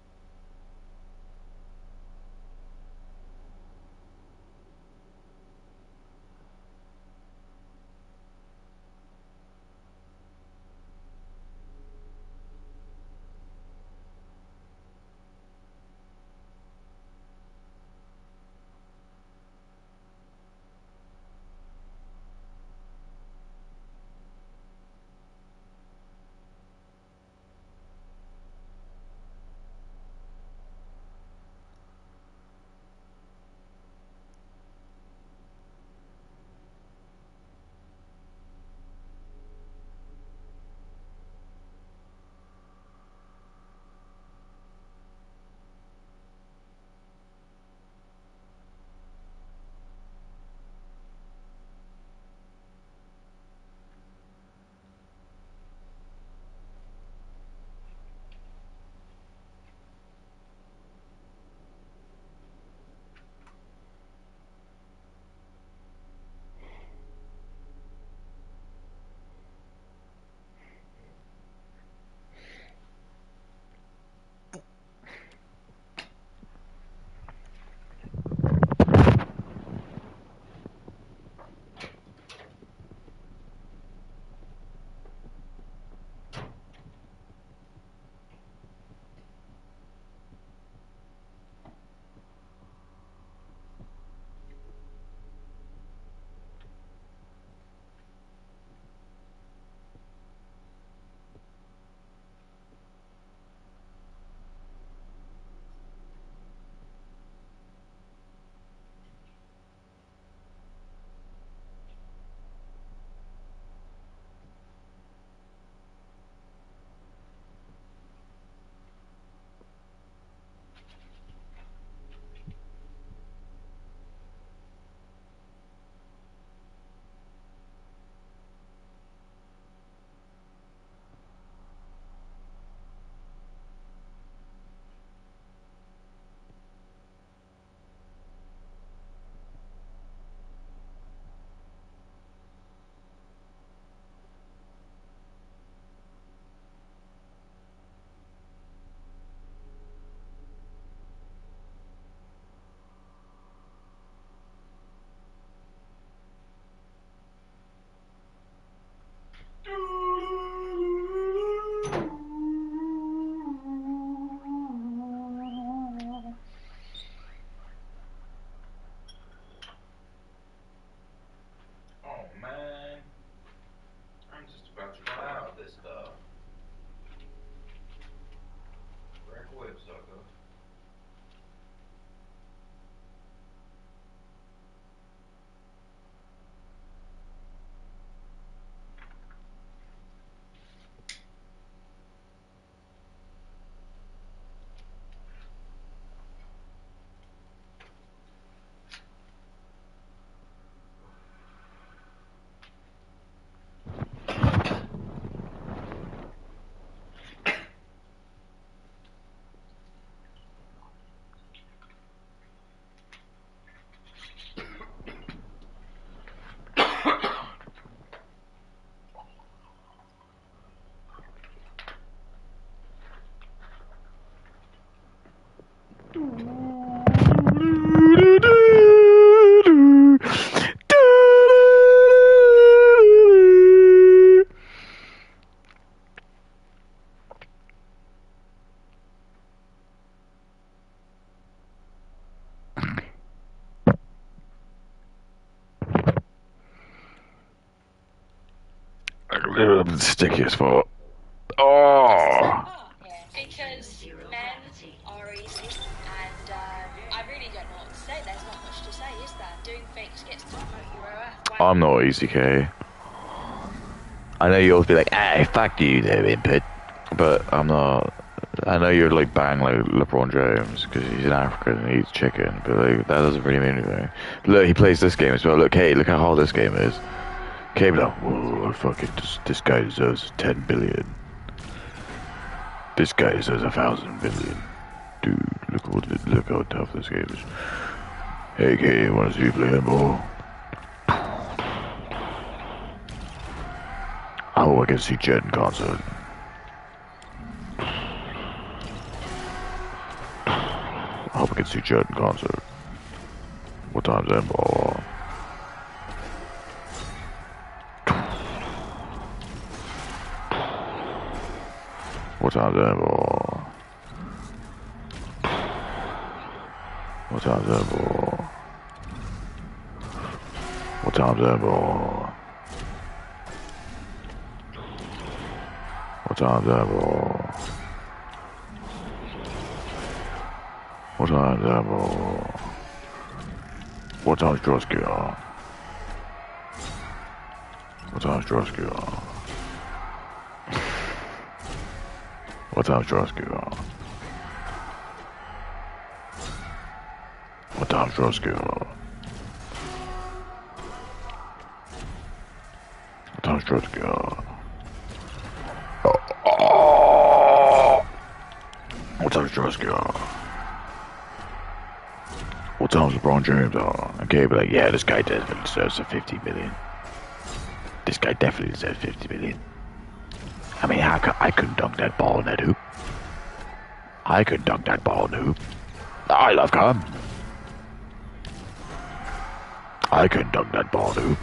Sticky as fuck. That's the sad Oh! part here, because men are easy, and I really don't know what to say. There's not much to say, is there? Doing fake skits to promote your OF. Wow. I'm not easy, K. I know you'll be like, hey, fuck you, though, input. But I'm not. I know you're like bang like LeBron James because he's an African and he eats chicken, but like that doesn't really mean anything. Look, he plays this game as well. Look, hey, look how hard this game is. Okay, but like, whoa, fucking, this guy deserves 10 billion. This guy deserves 1,000 billion. Dude, look how tough this game is. Hey, K, wanna see you play handball? Oh, I can see Jet in concert. I hope I can see Jet in concert. What time's handball? What time's handball? What time's handball? What time's handball? What time's handball? What time's handball? What time's Drosky on? What time's Drosky on? What time's Drosky on? What time's Drosky on? What time's Drosky on? Oh. What time's Drosky on? What time's LeBron James on? Okay, but like, yeah, this guy definitely deserves a 50 million. This guy definitely deserves 50 million. I mean, I couldn't dunk that ball in that hoop. I could dunk that ball in the hoop. I love cum. I could dunk that ball in the hoop.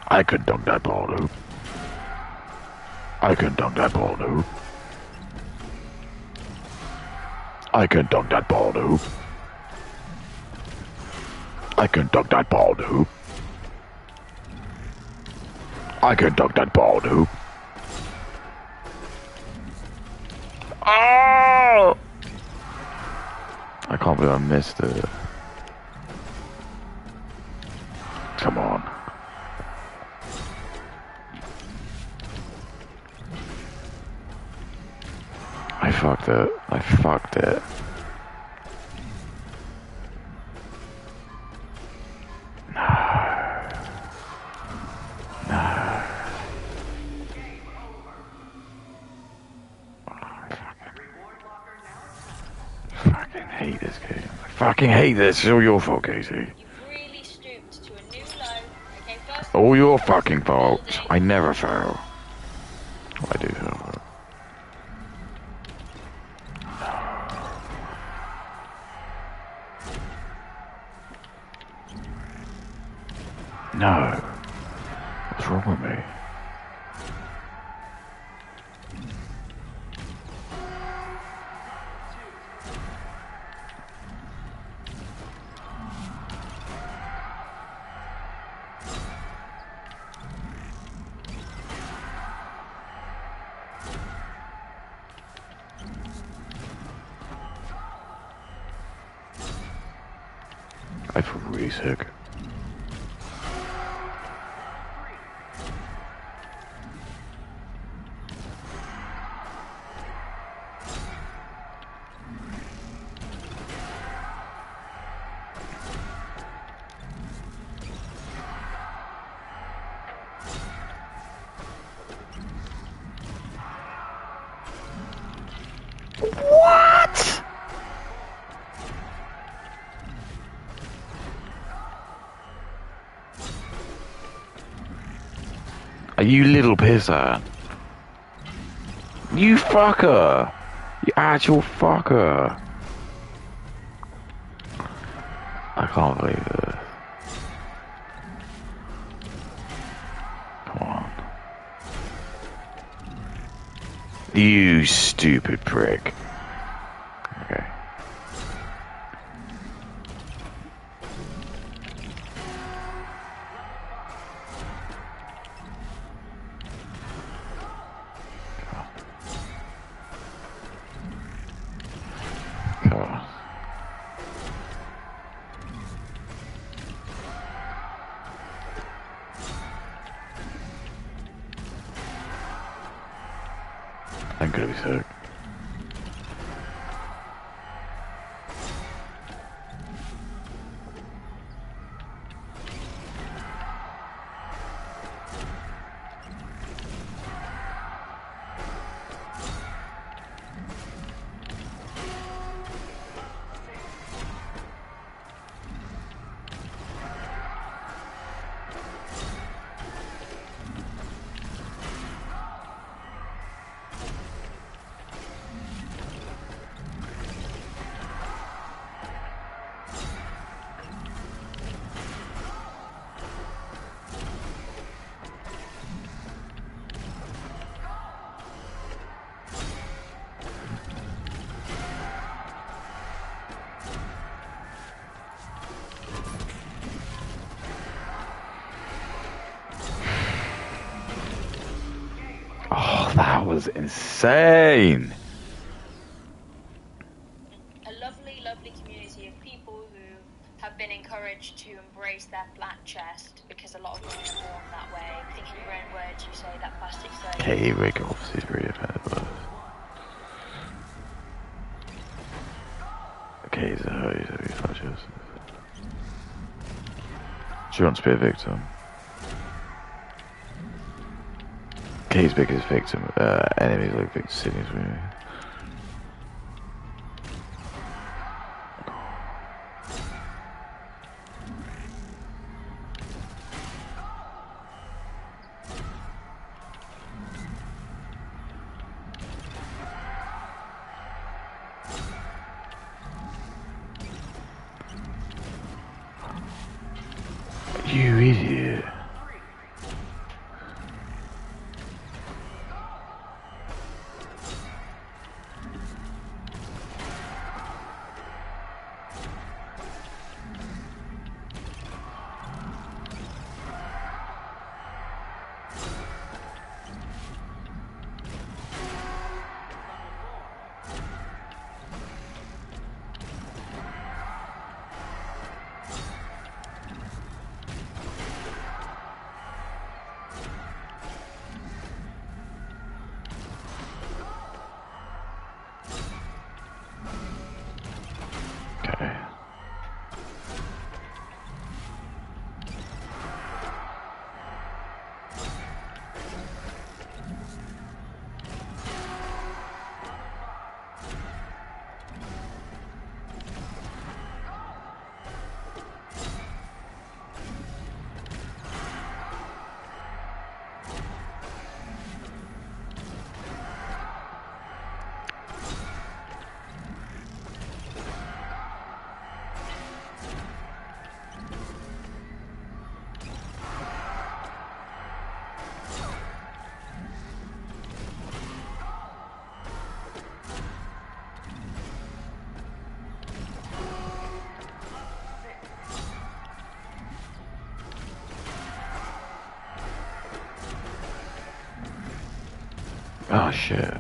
I could dunk that ball in the hoop. I could dunk that ball in the hoop. I can dunk that ball in the hoop. I can dunk that ball in the hoop. I can dunk that ball in the hoop. Oh! I can't believe I missed it. Come on. I fucked it. I fucked it. No. No. I fucking hate this game. I fucking hate this. It's all your fault, Casey. You've really stooped to a new low. Okay, first All your fucking fault. I never fail. I do fail. No. What's wrong with me? I feel really sick. What? Are you little pisser? You fucker! You actual fucker! I can't believe this. Come on. You stupid prick. gonna be sick. Oh, that was insane. A lovely, lovely community of people who have been encouraged to embrace their flat chest because a lot of women are born that way. I think in your own words you say that plastic surgery. Okay, here we go. He's pretty offended by this. Okay, he's not just. She wants to be a victim. Kay's biggest victim, enemies like Victor Sydney's really. You idiot. Okay. Oh shit.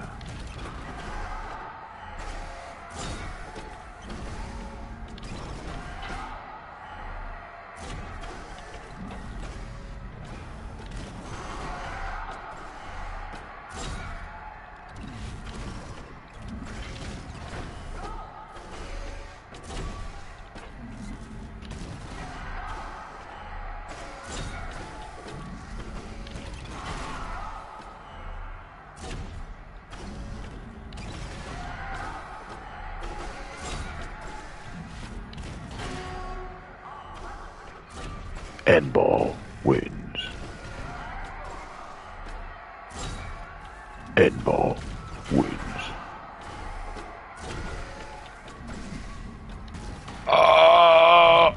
Endball wins. Endball wins. Ah!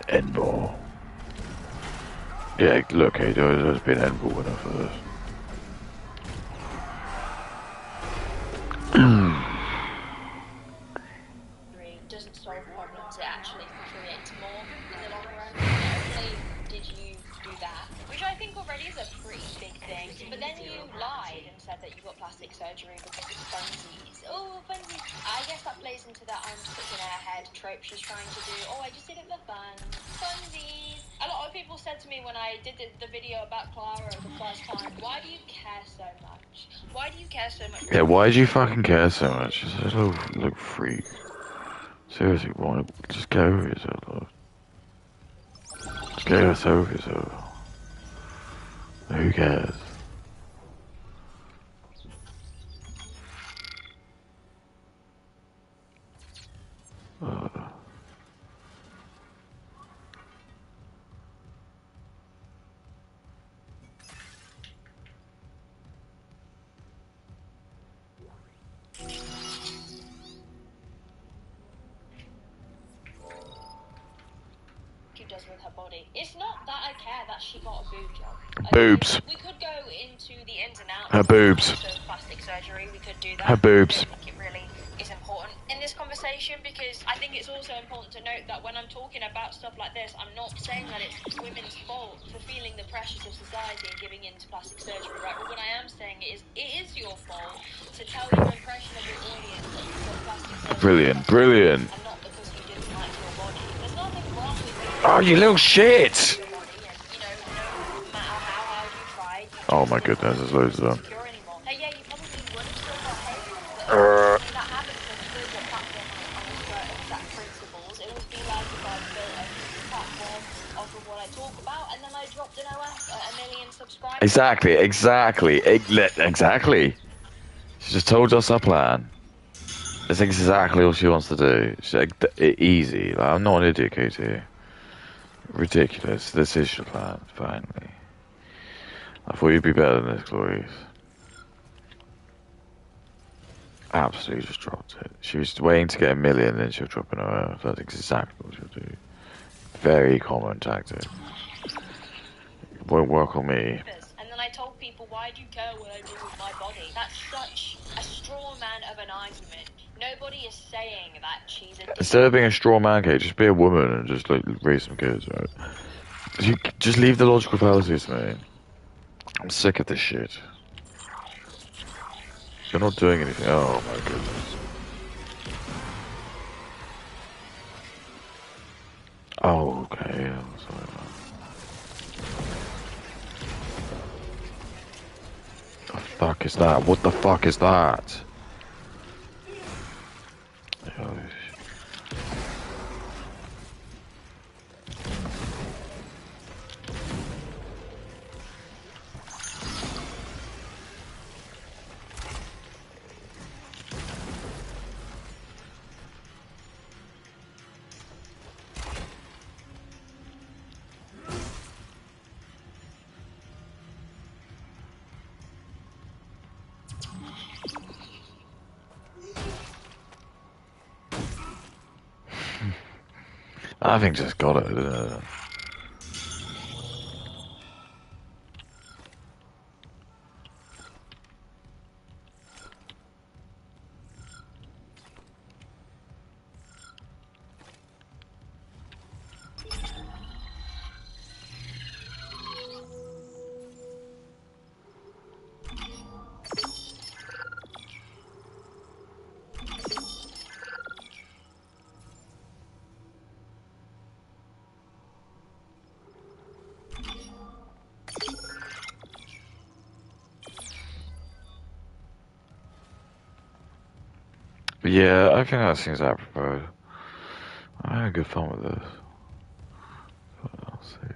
Endball. Yeah, look, hey, there's been Endball winner for this. Doesn't solve problems, it actually creates more in the long run. Not only did you do that, which I think already is a pretty big thing. But then you lied and said that you got plastic surgery because it's funsies. Oh, funsies. I guess that plays into that I'm such an airhead trope she's trying to do. Oh, I just did it for fun. Funsies. A lot of people said to me when I did the video about Clara the first time, why do you care so much? Why do you care so much? Yeah, why do you fucking care so much? Just a little freak. Seriously, why? Just get over yourself, love. Just get over yourself. Who cares? She does with her body. It's not that I care that she got a boob job. Boobs. We could go into the ins and outs Her boobs. of plastic surgery. We could do that. Her boobs. I don't think it really is important in this conversation because I think it's also important to note that when I'm talking about stuff like this, I'm not saying that it's women's fault for feeling the pressures of society and giving in to plastic surgery, right? But what I am saying is, it is your fault to tell your impression of your audience that you've got plastic surgery. Brilliant, brilliant. And not because you didn't like your body. There's nothing wrong with being Oh, you little shit! your body, and no matter how hard you tried, you Oh just my weren't goodness, there's loads of them. secure anymore. Hey, yeah, you probably would have still got hate, but when that happens when you build your platform on certain exact principles, it would be like if I built a platform off of what I talk about, and then I dropped an OS at 1 million subscribers. Exactly. She just told us her plan. That's exactly what she wants to do. She's like, easy. Like, I'm not an idiot, Katie. Ridiculous. This is your plan, finally. I thought you'd be better than this, Glorious. Absolutely just dropped it. She was waiting to get 1 million, then she'll drop an OF. That's exactly what she'll do. Very common tactic. Won't work on me. And then I told people, why do you care what I do with my body? That's such a straw man of an argument. Nobody is saying that she's a... Instead of being a straw man, Kate, just be a woman and just like raise some kids, right? You just leave the logical fallacies, mate. I'm sick of this shit. You're not doing anything. Oh my goodness. Oh, okay. I'm sorry, man. The fuck is that? What the fuck is that? Oh, I think just got it. Yeah, I think that seems apropos. I had good fun with this. What else is?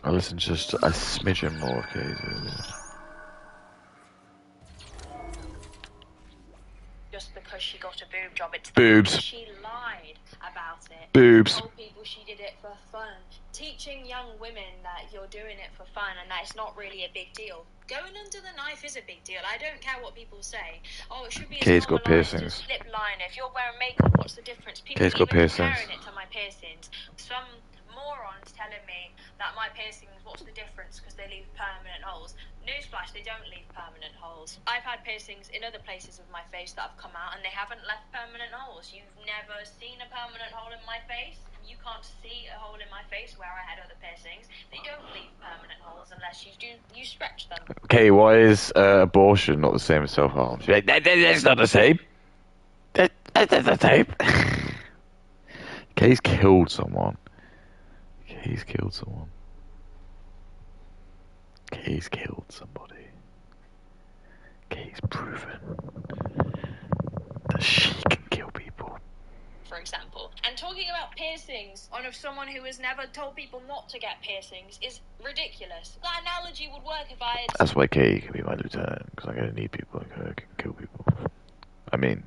I listen just a smidgen more, okay? Just because she got a boob job, it's Boobs. she lied about it. Boobs. Told people she did it for fun. Teaching young women that you're doing it for fun and that it's not really a big deal. Going under the knife is a big deal. I don't care what people say. Oh, it should be a Kate's smaller got line, piercings. just slip line. If you're wearing makeup, what's the difference? People Kate's got even piercings. comparing it to my piercings. Some morons telling me that my piercings, what's the difference because they leave permanent holes. Newsflash, they don't leave permanent holes. I've had piercings in other places of my face that have come out and they haven't left permanent holes. You've never seen a permanent hole in my face. You can't see a hole in my face where I had other piercings. They don't leave permanent holes unless you stretch them. Okay, why is abortion not the same as self-harm? She's like, that's not the same. That's the same. Kay's killed someone. Kay's killed someone. Kay's killed somebody. Kay's proven that she can kill people. For example. And talking about piercings on of someone who has never told people not to get piercings is ridiculous. That analogy would work if I had... That's why Kay can be my lieutenant, because I'm gonna need people who can kill people. I mean,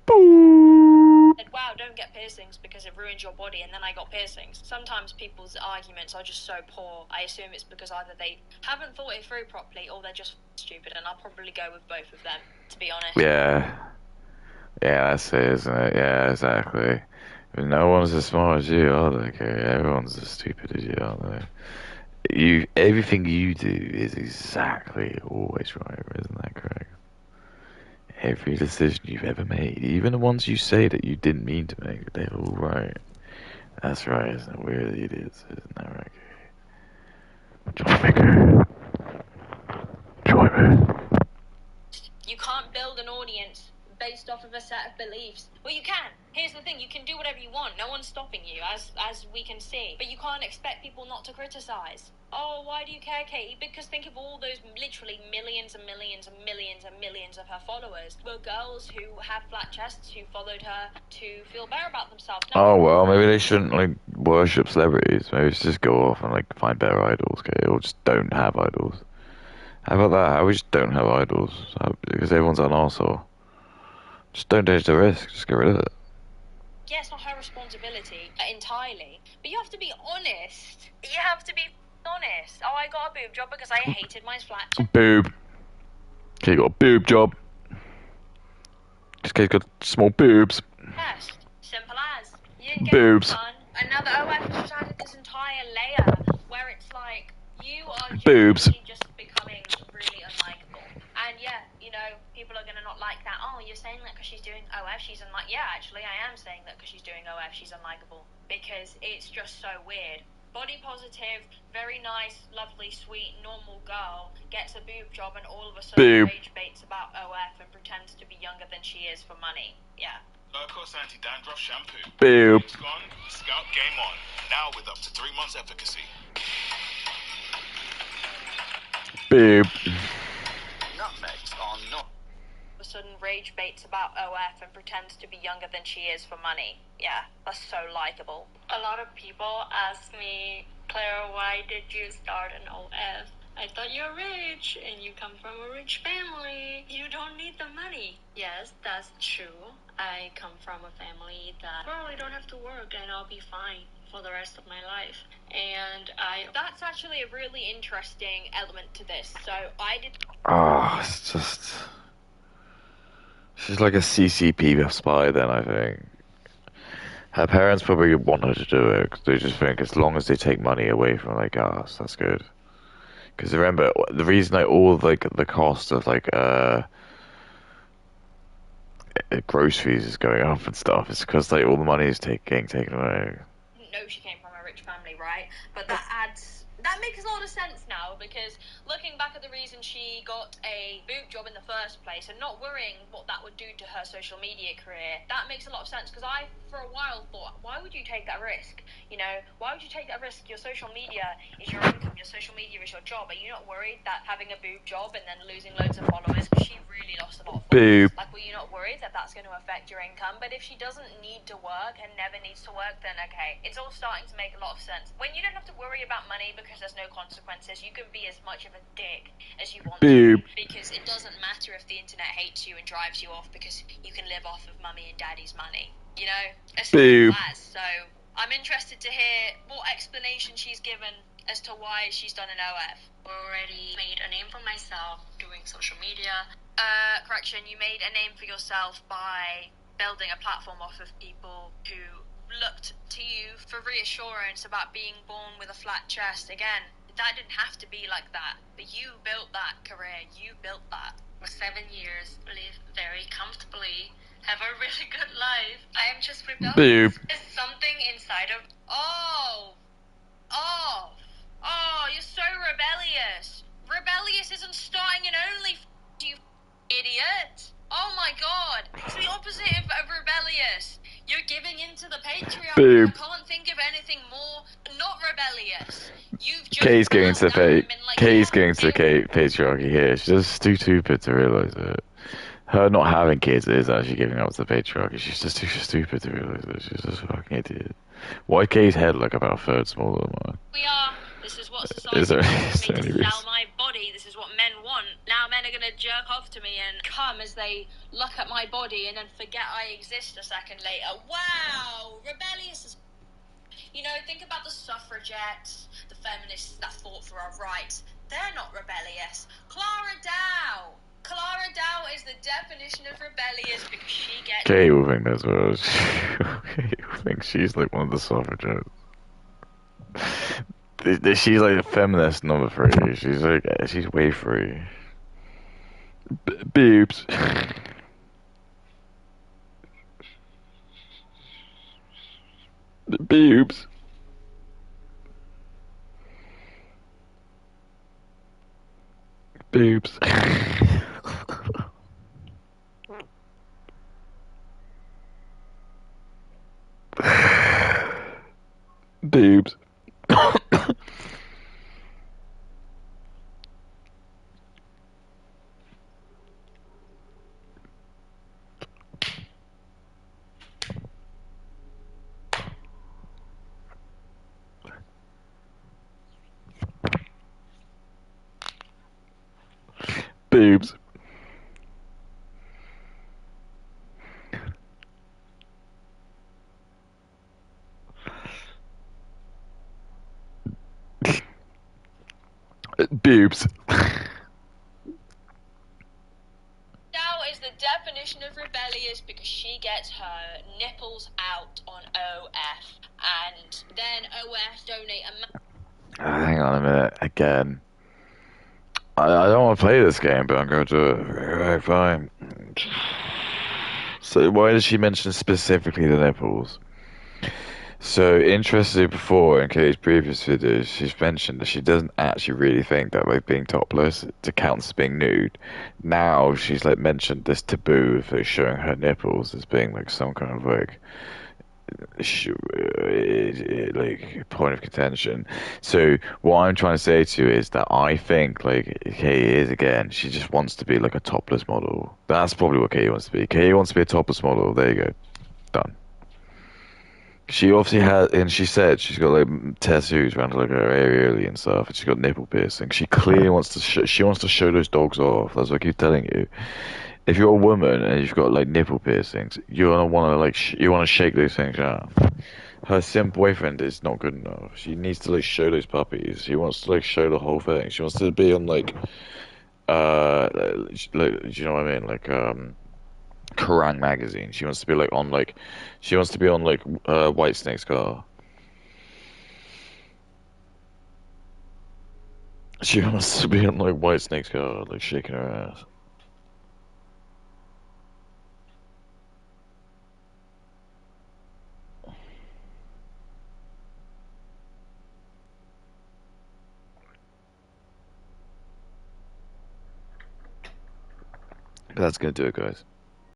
boom. said, wow, don't get piercings because it ruins your body, and then I got piercings. Sometimes people's arguments are just so poor, I assume it's because either they haven't thought it through properly or they're just stupid, and I'll probably go with both of them, to be honest. Yeah. Yeah, that's it, isn't it? Yeah, exactly. No one's as smart as you, are they, Kay? Everyone's as stupid as you, aren't they? Everything you do is exactly always right, isn't that correct? Every decision you've ever made, even the ones you say that you didn't mean to make, they're all right. That's right, isn't it? We're the idiots, isn't that right, Kay? Join me, Kay. Join me. You can't build an audience based off of a set of beliefs. Well, you can. Here's the thing, you can do whatever you want. No one's stopping you, as we can see. But you can't expect people not to criticize. Oh, why do you care, Katie? Because think of all those literally millions and millions and millions and millions of her followers were girls who have flat chests who followed her to feel better about themselves. Oh, well, maybe they shouldn't, like, worship celebrities. Maybe it's just go off and, like, find better idols, okay? Or just don't have idols. How about that? How we just don't have idols? Because everyone's an arsehole. Just don't take the risk. Just get rid of it. Yeah, it's not her responsibility entirely. But you have to be honest. You have to be honest. Oh, I got a boob job because I hated my flat chest. Boob. Okay, you got a boob job. This kid's got small boobs. Simple as. You didn't get Boobs. it done. Another OF has just added this entire layer where it's like, you are Boobs. genuinely just becoming really unlikable. And yeah, you know, people are going to not like that. Oh, you're saying that because she's doing OF, she's unlikable. Yeah, actually, I am saying that because she's doing OF, she's unlikable. Because it's just so weird. Body positive, very nice, lovely, sweet, normal girl gets a boob job and all of a sudden rage baits about OF and pretends to be younger than she is for money. Yeah. Low-cost anti-dandruff shampoo. Boob. It's gone, Scout game on. Now with up to 3 months efficacy. Boob. Nutmegs are not. All of a sudden rage baits about OF and pretends to be younger than she is for money. Yeah, that's so likable. A lot of people ask me, Clara, why did you start an OF? I thought you're rich and you come from a rich family. You don't need the money. Yes, that's true. I come from a family that probably don't have to work and I'll be fine for the rest of my life. And that's actually a really interesting element to this. So I did... Oh, it's just... She's like a CCP spy then, I think. Her parents probably want her to do it, because they just think as long as they take money away from, like, us, that's good. Because remember, the reason, like, all of, like, the cost of, like, groceries is going up and stuff is because, like, all the money is getting taken away. Know she came from a rich family, right? But that makes a lot of sense now, because looking back at the reason she got a boob job in the first place and not worrying what that would do to her social media career, that makes a lot of sense, because I, for a while, thought, why would you take that risk? You know, why would you take that risk? Your social media is your income, your social media is your job. Are you not worried that having a boob job and then losing loads of followers, because she really lost a lot of followers, Boob. like, were you not worried that that's going to affect your income? But if she doesn't need to work and never needs to work, then okay, it's all starting to make a lot of sense. When you don't have to worry about money because there's no consequences, you can be as much of a dick as you want Boob. to, because it doesn't matter if the internet hates you and drives you off, because you can live off of mummy and daddy's money, you know, as Boob. simple as. So I'm interested to hear what explanation she's given as to why she's done an OF. Already made a name for myself doing social media. Correction, you made a name for yourself by building a platform off of people who looked to you for reassurance about being born with a flat chest. Again, that didn't have to be like that. But you built that career. You built that. For 7 years, live very comfortably, have a really good life. I am just rebellious. Boop. There's something inside of... Oh, you're so rebellious. Rebellious isn't starting an only you idiot. Oh my god. It's the opposite of rebellious. You're giving in to the patriarchy. Boop. I can't think of anything more not rebellious. You've just Kay's going to bowed down and been like, Kay's yeah, going to the patriarchy here. She's just too stupid to realize it. Her not having kids is actually giving up to the patriarchy. She's just too stupid to realize it. She's just a fucking idiot. Why Kay's head like about a third smaller than mine? We are. This is what society Is there wants me any to reason? sell my body. This is what men want. Now men are gonna jerk off to me and come as they look at my body and then forget I exist a second later. Wow, rebellious as... You know, think about the suffragettes, the feminists that fought for our rights. They're not rebellious. Clara Dow. Clara Dow is the definition of rebellious because she gets... Kay will think that's what Kay will think she's like one of the suffragettes. She's like a feminist number 3. She's way free. Boobs. Boobs. Boobs. Boobs. Boobs. Boobs. Dow is the definition of rebellious because she gets her nipples out on OF, and then OF donate a... Hang on a minute. Again. I don't want to play this game, but I'm going to do it. Right, fine. So why did she mention specifically the nipples? So interestingly, before in Katie's previous videos, she's mentioned that she doesn't actually really think that like being topless to counts as being nude. Now she's like mentioned this taboo of like, showing her nipples as being like some kind of like like point of contention. So what I'm trying to say to you is that I think like Katie is again, she just wants to be like a topless model. That's probably what Katie wants to be. Katie wants to be a topless model. There you go, done. She obviously has, and she said she's got like tattoos around like her area and stuff, and she's got nipple piercing. She clearly wants to. She wants to show those dogs off. That's what I keep telling you. If you're a woman and you've got like nipple piercings, you're gonna want to like you want to shake those things out. Her simp boyfriend is not good enough. She needs to like show those puppies. She wants to like show the whole thing. She wants to be on like do you know what I mean? Like Kerrang magazine. She wants to be like on like she wants to be on like White Snake's car. She wants to be on like White Snake's car, like shaking her ass. That's gonna do it, guys.